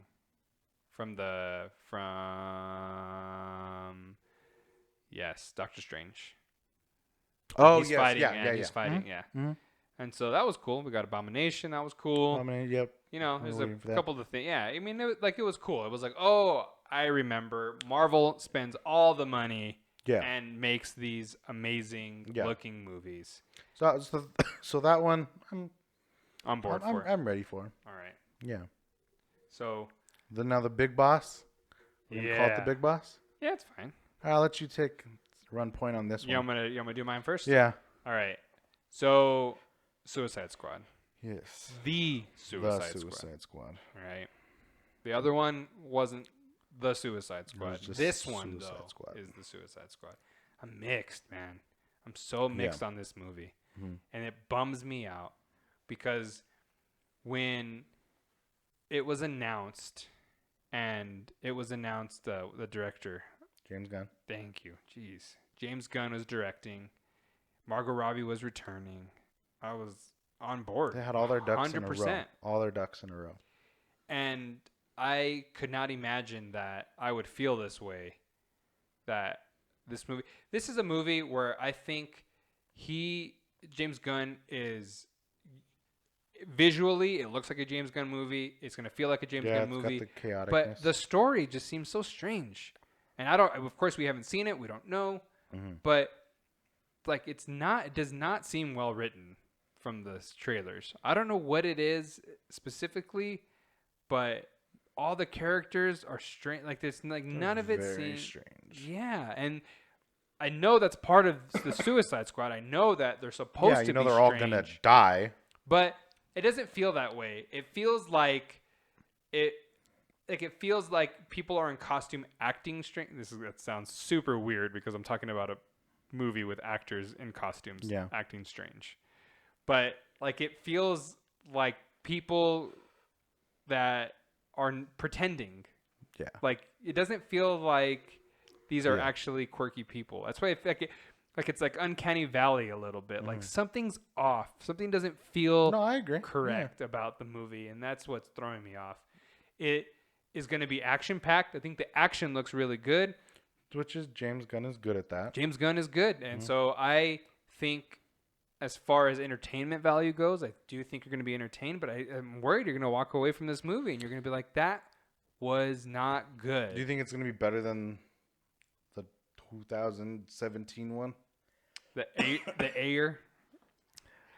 Yes, Doctor Strange. Oh, he's yes. Fighting, Yeah. He's fighting, Mm-hmm. And so that was cool. We got Abomination. That was cool. Yep. You know, there's a couple of things. Yeah, I mean, it was cool. It was like, oh, I remember. Marvel spends all the money and makes these amazing looking movies. So that one, I'm on board for. I'm ready for. All right. Yeah. So. Now the big boss. We're gonna call it the big boss. Yeah, it's fine. I'll let you run point on this one. You want me to do mine first? Yeah. All right. So, Suicide Squad. Yes. The Suicide Squad. All right. The other one wasn't the Suicide Squad. This one is the Suicide Squad. I'm mixed, man. I'm so mixed on this movie. Mm-hmm. And it bums me out because when it was announced the director, James Gunn. Thank you. Jeez. James Gunn was directing. Margot Robbie was returning. I was on board. They had all their ducks 100%. in a row. All their ducks in a row. And I could not imagine that I would feel this way. That this is a movie where I think James Gunn is visually, it looks like a James Gunn movie. It's going to feel like a James Gunn movie. Got the chaoticness. But the story just seems so strange. And of course we haven't seen it. We don't know. Mm-hmm. But like it does not seem well written from the trailers. I don't know what it is specifically, but all the characters are strange. Like there's like none of it seems strange. Yeah, and I know that's part of the Suicide Squad. I know that they're supposed to be they're all gonna die. But it doesn't feel that way. It feels like like it feels like people are in costume acting strange. That sounds super weird because I'm talking about a movie with actors in costumes acting strange. But like it feels like people that are pretending. Yeah. Like it doesn't feel like these are actually quirky people. That's why I feel like it's like uncanny valley a little bit. Like something's off. Something doesn't feel I agree. correct about the movie, and that's what's throwing me off. It is going to be action packed. I think the action looks really good. Which is James Gunn is good at that. James Gunn is good, and so I think as far as entertainment value goes, I do think you're going to be entertained, but I'm worried you're going to walk away from this movie and you're going to be like, that was not good. Do you think it's going to be better than the 2017 one? The Ayer?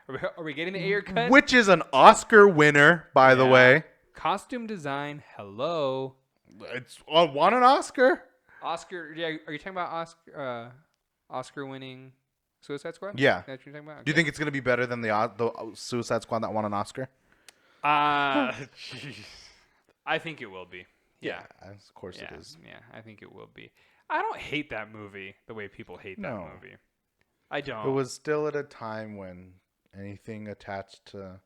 Are we getting the Ayer cut? Which is an Oscar winner, by the way. Costume design, hello. It's won an Oscar. Oscar, yeah. Are you talking about Oscar-winning Suicide Squad? Yeah. That's what you're talking about? Okay. Do you think it's going to be better than the Suicide Squad that won an Oscar? I think it will be. Yeah, of course it is. Yeah, I think it will be. I don't hate that movie the way people hate that movie. I don't. It was still at a time when anything attached to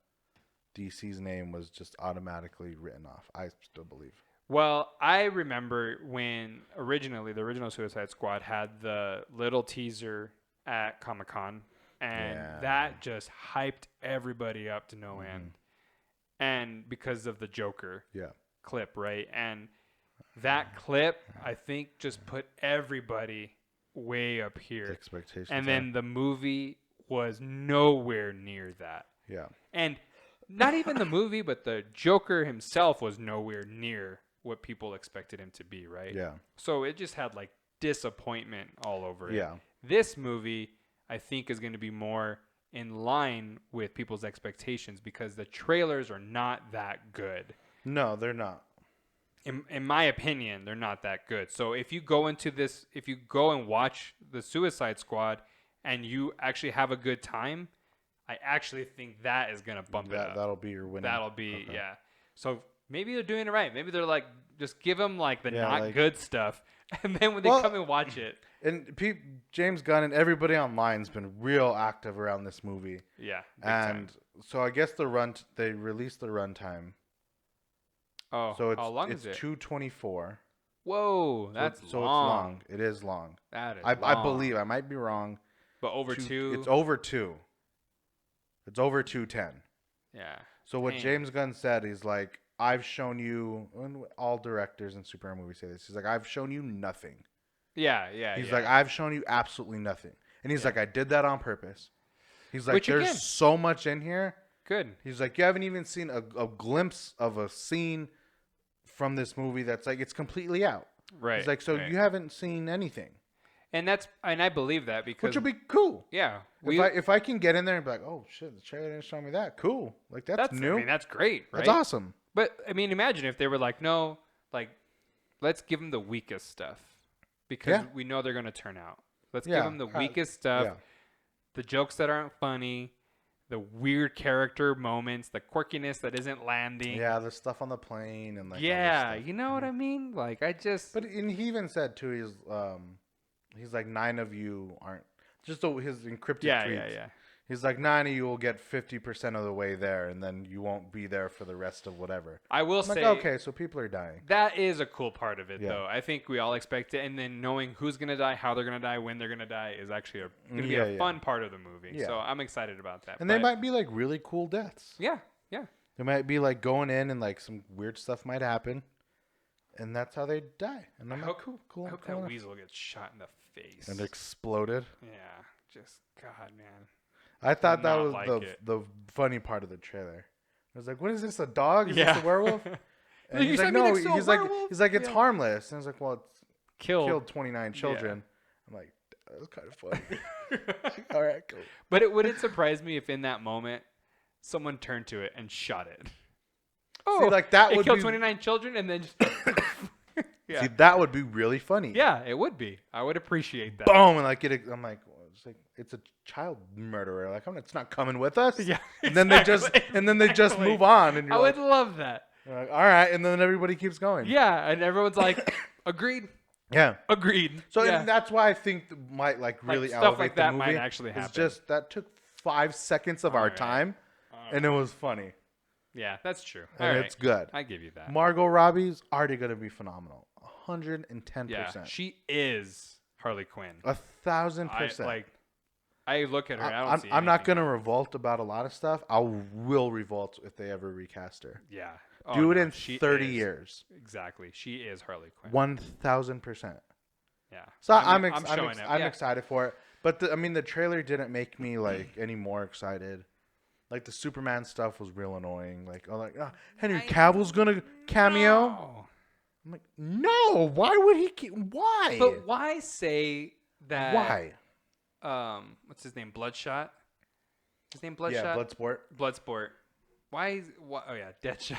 DC's name was just automatically written off. I still believe. Well, I remember when the original Suicide Squad had the little teaser at Comic-Con, and that just hyped everybody up to no end. And because of the Joker clip, right? And that clip, I think, just put everybody way up here. Expectations. And then the movie was nowhere near that. Yeah. And not even the movie, but the Joker himself was nowhere near what people expected him to be, right? Yeah. So it just had like disappointment all over it. Yeah. This movie, I think, is going to be more in line with people's expectations because the trailers are not that good. No, they're not. In my opinion, they're not that good. So if you go and watch the Suicide Squad and you actually have a good time, I actually think that is going to bump it up. That'll be your winning. That'll be, yeah. So maybe they're doing it right. Maybe they're like, just give them like the good stuff. And then when they come and watch it. And James Gunn and everybody online's been real active around this movie. Yeah. And so I guess they released the runtime. Oh, so how long is it? It's 2:24. Whoa, that's long. So it's long. It is long. That is long. I believe. I might be wrong. But over 2? It's over 2. It's over 2:10. Yeah. So what James Gunn said is like, I've shown you, and all directors in superhero movies say this. He's like, I've shown you nothing. Yeah. He's like, I've shown you absolutely nothing. And he's like, I did that on purpose. He's like, there's so much in here. Good. He's like, you haven't even seen a glimpse of a scene from this movie that's like, it's completely out. Right. He's like, so you haven't seen anything. And I believe that because. Which would be cool. Yeah. If I can get in there and be like, oh shit, the trailer didn't show me that. Cool. Like that's new. I mean, that's great, right? That's awesome. But I mean, imagine if they were like, no, like, let's give them the weakest stuff because we know they're going to turn out. Let's give them the weakest stuff, the jokes that aren't funny, the weird character moments, the quirkiness that isn't landing. Yeah, the stuff on the plane and like. Yeah, you know what I mean? Like I just. But and he even said too, he's like 9 of you aren't just his encrypted tweets. Yeah. He's like 9 of you will get 50% of the way there, and then you won't be there for the rest of whatever. I will say, like, okay, so people are dying. That is a cool part of it, though. I think we all expect it, and then knowing who's gonna die, how they're gonna die, when they're gonna die is actually gonna be a fun part of the movie. Yeah. So I'm excited about that. And they might be like really cool deaths. Yeah. They might be like going in and like some weird stuff might happen, and that's how they die. And I'm like, cool. I hope that weasel gets shot in the face and exploded. Yeah, just God, man. I thought that was the funny part of the trailer. I was like, "What is this? A dog? Is this a werewolf?" And he's like, "No." He's like, "It's harmless." And I was like, "Well, it's killed 29 children." I'm like, "That was kind of funny." All right, cool. But it wouldn't surprise me if in that moment someone turned to it and shot it. Oh, see, like that would killed 29 children and then just. See, that would be really funny. Yeah, it would be. I would appreciate that. Boom, and like I'm like. It's a child murderer. Like, it's not coming with us. Yeah, and then they just move on. And I would love that. You're like, all right, and then everybody keeps going. Yeah, and everyone's like, agreed. Yeah. Agreed. So yeah. and that's why I think might really stuff elevate like the that movie. might actually happen. It's just that took 5 seconds of our Alright. time, and it was funny. Yeah, that's true. And All it's good. I give you that. Margot Robbie's already going to be phenomenal. 110%. Yeah, she is Harley Quinn. 1,000%. I look at her. I'm not going to revolt about a lot of stuff. I will revolt if they ever recast her. Yeah. Do it in 30 years. Exactly. She is Harley Quinn. 1,000%. Yeah. So I'm excited for it. But the trailer didn't make me like any more excited. Like the Superman stuff was real annoying. Like, Henry Cavill's gonna cameo. No. I'm like, no. Why would he? Why? But why say that? Why? What's his name? Bloodshot. His name Bloodshot. Yeah, Bloodsport. Bloodsport. Why? Oh yeah, Deadshot.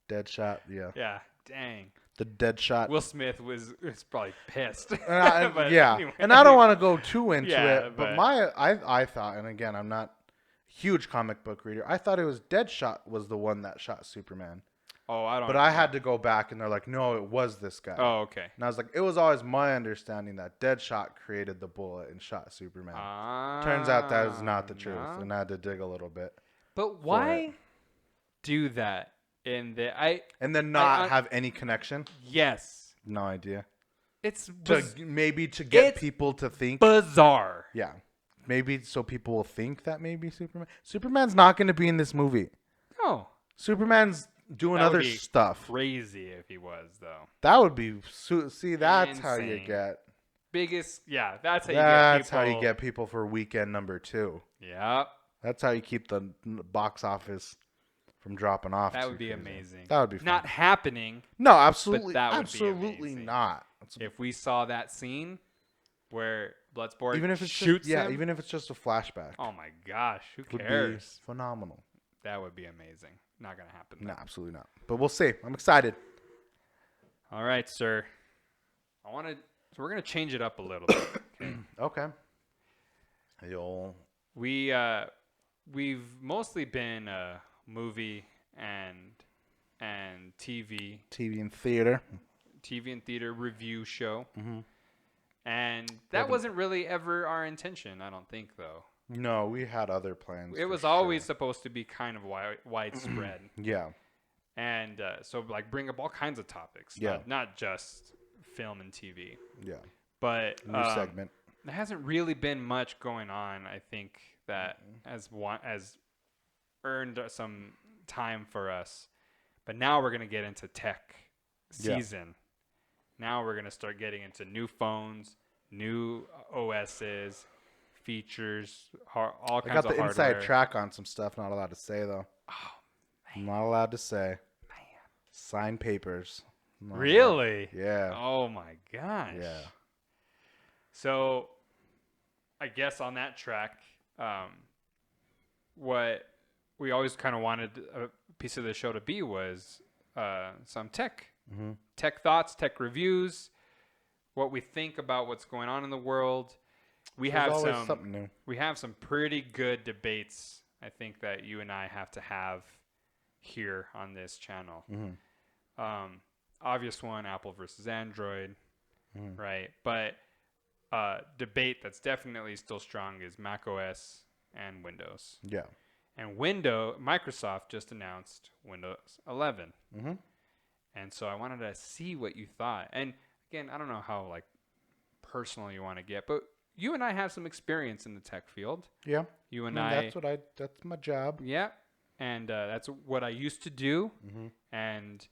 Deadshot. Yeah. Yeah. Dang. The Deadshot. Will Smith was probably pissed. Yeah, anyway. and I don't want to go too into Yeah, it, but I thought, and again, I'm not a huge comic book reader. I thought it was Deadshot was the one that shot Superman. Oh, I don't. But I had to go back, and they're like, no, it was this guy. Oh, okay. And I was like, it was always my understanding that Deadshot created the bullet and shot Superman. Turns out that is not the truth, and I had to dig a little bit. But why do that? And then have any connection? Yes. No idea. It's maybe to get people to think. Bizarre. Yeah. Maybe so people will think that maybe Superman's not going to be in this movie. No. Superman's doing other stuff. Crazy if he was, though. That would be see. That's insane. How you get biggest. Yeah, that's how you get people for weekend number 2. Yeah. That's how you keep the box office from dropping off. That would be amazing. That would be fun. Not happening. No, absolutely. But that would absolutely be not. If we saw that scene where Bloodsport shoots him. Even if it's just a flashback. Oh my gosh, who cares? Would be phenomenal. That would be amazing. Not gonna happen. No, absolutely not. But we'll see. I'm excited. All right, sir. So we're gonna change it up a little bit. Okay. We've mostly been movie and TV and theater review show. Mm-hmm. And that wasn't really ever our intention, I don't think, though. No, we had other plans. It was always supposed to be kind of widespread. Yeah. And so like bring up all kinds of topics. Yeah. Not just film and TV. Yeah. But new segment. There hasn't really been much going on, I think, that has earned some time for us. But now we're going to get into tech season. Now we're going to start getting into new phones, new OSs, features, all kinds of hardware. I got the inside track on some stuff. Not allowed to say, though. Oh, man. Not allowed to say. Man. Sign papers. Really? Yeah. Oh, my gosh. Yeah. So, I guess on that track, what we always kind of wanted a piece of the show to be was some tech. Mm-hmm. Tech thoughts, tech reviews, what we think about what's going on in the world. We have something new. We have some pretty good debates, I think, that you and I have to have here on this channel. Mm-hmm. Obvious one, Apple versus Android, right? But debate that's definitely still strong is Mac OS and Windows. Yeah. And Microsoft just announced Windows 11. Mm-hmm. And so I wanted to see what you thought. And again, I don't know how like personal you want to get, but you and I have some experience in the tech field. Yeah. You and that's my job. Yeah. And that's what I used to do. Mm-hmm. And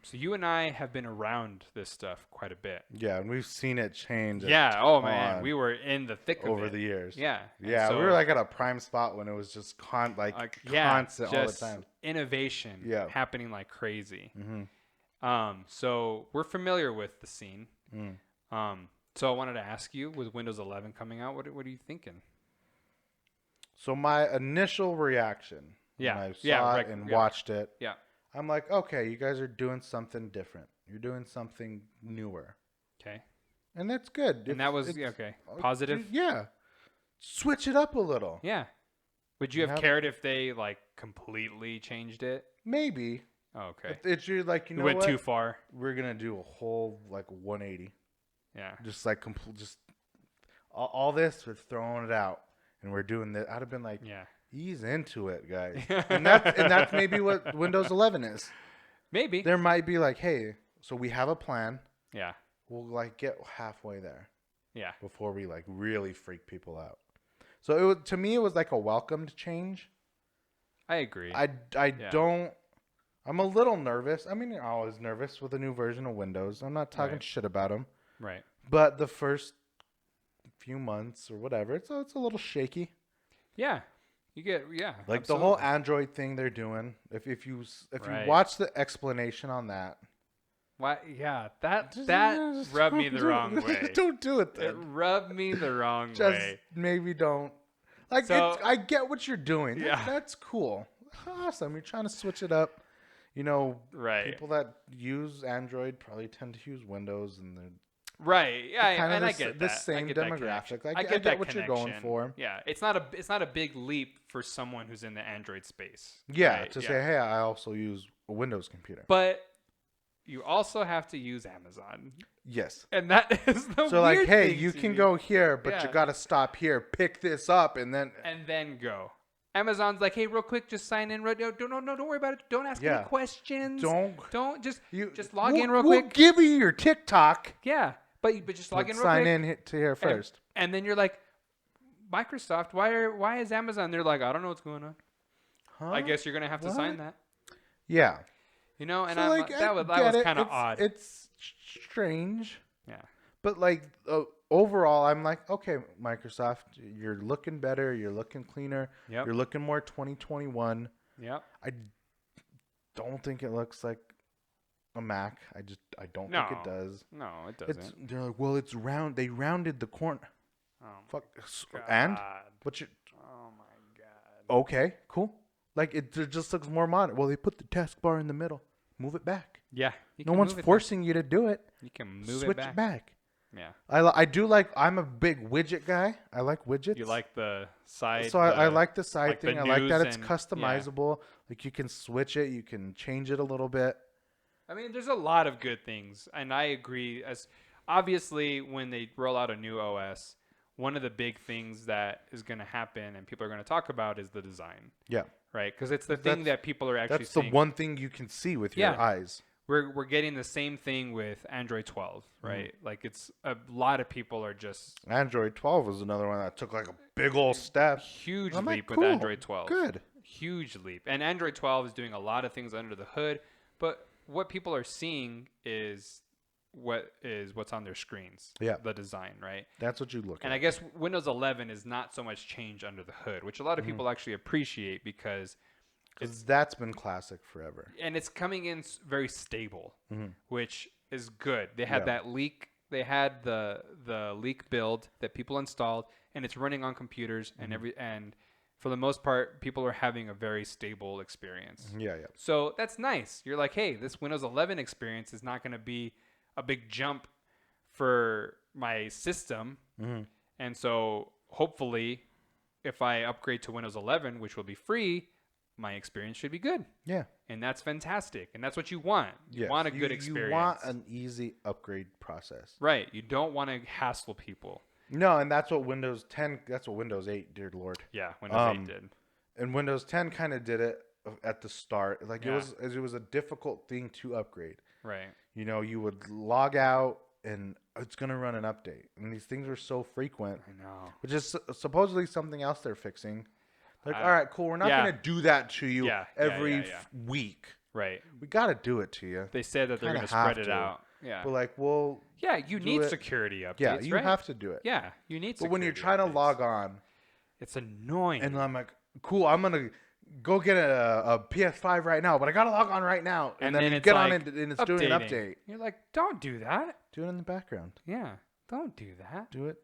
so you and I have been around this stuff quite a bit. Yeah, and we've seen it change. Yeah. Oh man, we were in the thick of it over the years. Yeah. Yeah, so, we were like at a prime spot when it was just constant all the time. Innovation happening like crazy. Mm-hmm. So we're familiar with the scene. Mm. So I wanted to ask you, with Windows 11 coming out, what are you thinking? So my initial reaction when I saw it and watched it, I'm like, okay, you guys are doing something different. You're doing something newer. Okay. And that's good. And that was, okay, positive? Yeah. Switch it up a little. Yeah. Would you have cared if they, like, completely changed it? Maybe. Oh, okay. It's you're like, you know went what? too far. We're gonna do a whole like 180. Yeah. Just like just all this, we're throwing it out, and we're doing that. I'd have been like, Yeah. ease into it, guys. And that's maybe what Windows 11 is. Maybe. There might be like, hey, so we have a plan. Yeah. We'll like get halfway there. Yeah. Before we like really freak people out. So to me, it was like a welcomed change. I agree. I don't. I'm a little nervous. I mean, you're always nervous with a new version of Windows. I'm not talking shit about them. Right. But the first few months or whatever, it's a little shaky. Yeah. Like absolutely. The whole Android thing they're doing. If you watch the explanation on that. Why? Yeah, that rubbed me the wrong way. Don't do it then. It rubbed me the wrong way. Just maybe don't. Like, so, I get what you're doing. Yeah. That's cool. Awesome. You're trying to switch it up. You know, people that use Android probably tend to use Windows, and they're and I get the that. same demographic. I get what connection. you're going for. Yeah, it's not a big leap for someone who's in the Android space. Yeah, to say, hey, I also use a Windows computer. But you also have to use Amazon. Yes. And that is the so weird like, hey, thing you to can me. go here, but you got to stop here, pick this up, and then go. Amazon's like, hey, real quick, just sign in. Don't worry about it. Don't ask any questions. Don't just log in real quick. We'll give you your TikTok. Yeah, but just log in real quick. Sign in to here first. And then you're like, Microsoft, why is Amazon? They're like, I don't know what's going on. Huh? I guess you're gonna have to sign that. Yeah. You know, and so that was kind of odd. It's strange. Yeah. But like overall, I'm like, okay, Microsoft, you're looking better. You're looking cleaner. Yep. You're looking more 2021. Yep. I don't think it looks like a Mac. I don't think it does. No, it doesn't. They're like, well, it's round. They rounded the corner. Oh, fuck. God. And what's your? Oh my God. Okay, cool. Like it just looks more modern. Well, they put the taskbar in the middle. Move it back. Yeah. No one's forcing you to do it. You can move Switch it back. Yeah. I do like. I'm a big widget guy. I like widgets. You like the side. So I like the side thing. I like that it's and, customizable. Yeah. Like you can switch it. You can change it a little bit. I mean, there's a lot of good things, and I agree. As obviously, when they roll out a new OS, one of the big things that is going to happen and people are going to talk about is the design. Yeah. Right, because it's the thing that people are actually. That's the one thing you can see with your eyes. We're getting the same thing with Android 12, right? Mm-hmm. Like it's a lot of people are just. Android 12 was another one that took like a big old step. Huge leap with Android 12. Good. Huge leap, and Android 12 is doing a lot of things under the hood, but what people are seeing is what's on their screens. Yeah. The design, right? That's what you look at. And I guess Windows 11 is not so much change under the hood, which a lot of people actually appreciate because that's been classic forever. And it's coming in very stable, which is good. They had that leak. They had the leak build that people installed, and it's running on computers and for the most part, people are having a very stable experience. Yeah. So that's nice. You're like, hey, this Windows 11 experience is not going to be a big jump for my system. And so hopefully if I upgrade to Windows 11, which will be free, my experience should be good. Yeah. And that's fantastic. And that's what you want. You want a good experience. You want an easy upgrade process. Right. You don't want to hassle people. No, and that's what Windows 10, that's what Windows 8, dear Lord. Yeah, Windows 8 did. And Windows 10 kind of did it at the start. Like it was a difficult thing to upgrade. Right. You know, you would log out and it's going to run an update. And these things are so frequent. I know. Which is supposedly something else they're fixing. Like, all right, cool. We're not going to do that to you every week. Right. We got to do it to you. They said that they're going to spread it out. Yeah. But like, well. Yeah, you need security updates. Yeah, you have to do it. Yeah, you need security. But when you're trying to log on, it's annoying. And I'm like, cool, I'm going to go get a PS5 right now, but I got to log on right now. And then you get on it and it's doing an update. You're like, don't do that. Do it in the background. Yeah, don't do that. Do it.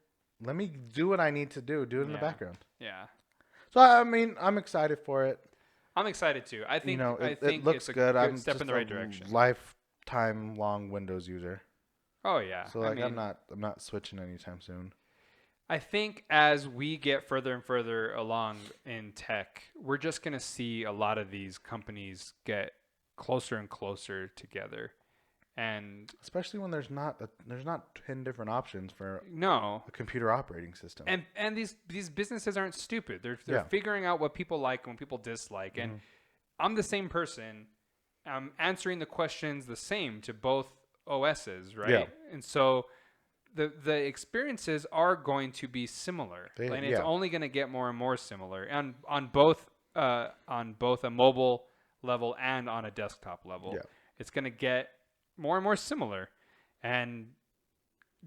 Let me do what I need to do. Do it in the background. Yeah. So, I mean, I'm excited for it. I'm excited too. I think, it looks good. I'm step in the right direction. Lifetime long Windows user. Oh yeah. So like I'm not switching anytime soon. I think as we get further and further along in tech, we're just going to see a lot of these companies get closer and closer together. And especially when there's not 10 different options for no a computer operating system. And these businesses aren't stupid. They're figuring out what people like and what people dislike. And I'm the same person. I'm answering the questions the same to both OSs, right? Yeah. And so the experiences are going to be similar, and it's only going to get more and more similar, and on both a mobile level and on a desktop level. Yeah. It's going to get more and more similar, and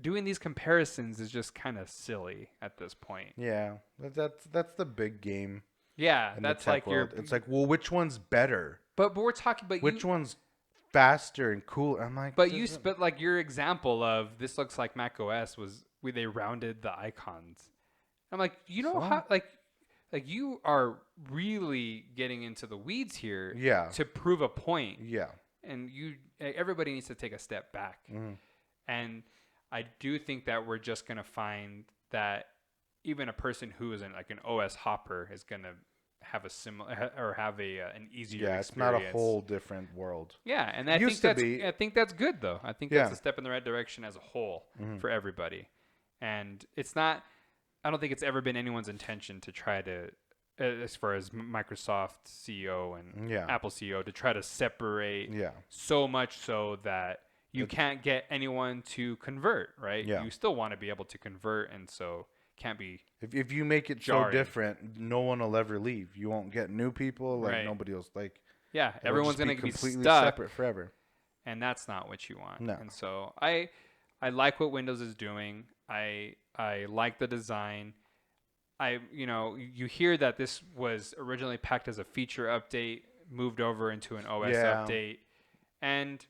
doing these comparisons is just kind of silly at this point. Yeah, that's the big game. Yeah, that's like it's like, well, which one's better? But we're talking about which one's faster and cooler. I'm like, but like your example of this looks like Mac OS was where they rounded the icons. I'm like, how like you are really getting into the weeds here. Yeah. To prove a point. Yeah. And everybody needs to take a step back. And I do think that we're just going to find that even a person who isn't like an OS hopper is going to have a similar or have an easier experience. It's not a whole different world. Yeah, and I think that's good though. I think that's a step in the right direction as a whole for everybody. And it's not. I don't think it's ever been anyone's intention to try to, as far as Microsoft CEO and Apple CEO, to try to separate so much so that you can't get anyone to convert, right? Yeah. You still want to be able to convert, and so can't be. If you make it jarring. So different, no one will ever leave. You won't get new people. Like nobody else. Like everyone's going to be completely stuck, separate forever. And that's not what you want. No. And so I like what Windows is doing. I like the design. You hear that this was originally packed as a feature update, moved over into an OS update, and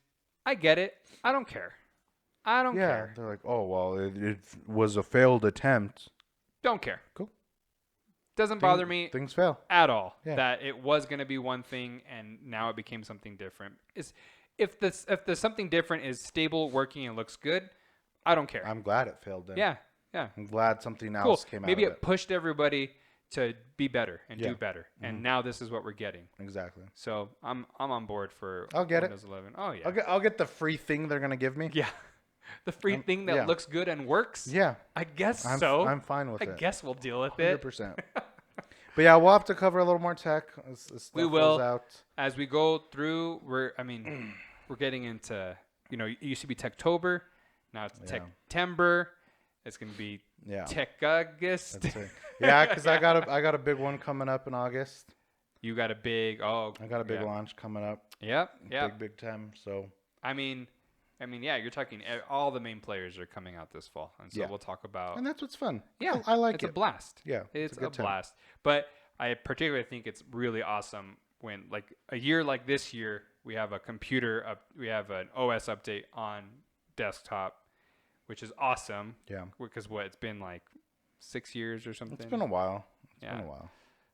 I get it. I don't care. I don't care. They're like, oh well, it was a failed attempt. Don't care. Cool. Doesn't bother me. Things fail at all. Yeah. That it was going to be one thing and now it became something different. If the something different is stable, working, and looks good, I don't care. I'm glad it failed then. Yeah. I'm glad something else came out of it. Maybe it pushed everybody to be better and do better. And now this is what we're getting. Exactly. So I'm on board for I'll get Windows 11. Oh yeah. I'll get the free thing they're gonna give me. Yeah. The free thing that looks good and works. Yeah. I guess so. I'm fine with it. I guess we'll deal with 100%. But yeah, we'll have to cover a little more tech. We will. Out. As we go through, we're getting into, it used to be Techtober. Now it's Techtember. It's going to be Tech August. Yeah, because I got a big one coming up in August. You got a big I got a big launch coming up. Yep. Big time. So you're talking all the main players are coming out this fall, and so we'll talk about. And that's what's fun. Yeah, I like it. It's a blast. Yeah, it's a blast. But I particularly think it's really awesome when, like, a year like this year, we have we have an OS update on desktop, which is awesome. Yeah. Because it's been like 6 years or something. It's been a while.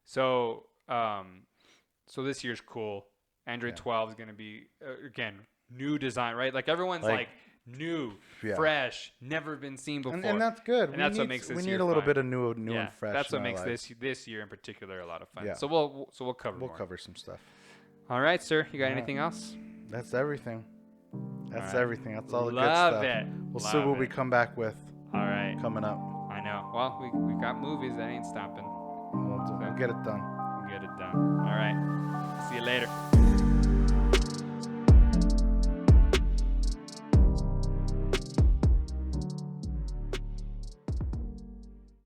So, so this year's cool. Android 12 is going to be again new design, right? Like everyone's like new, fresh, never been seen before, and that's good. And that's what makes this. We need a little bit of new and fresh. That's what makes this year in particular a lot of fun. Yeah. So we'll cover. We'll cover some stuff. All right, sir. You got anything else? That's everything. That's everything. That's all the Love good stuff. It. We'll see what we come back with. All right. Coming up. I know. Well, we got movies that ain't stopping. We'll get it done. We'll get it done. All right. See you later.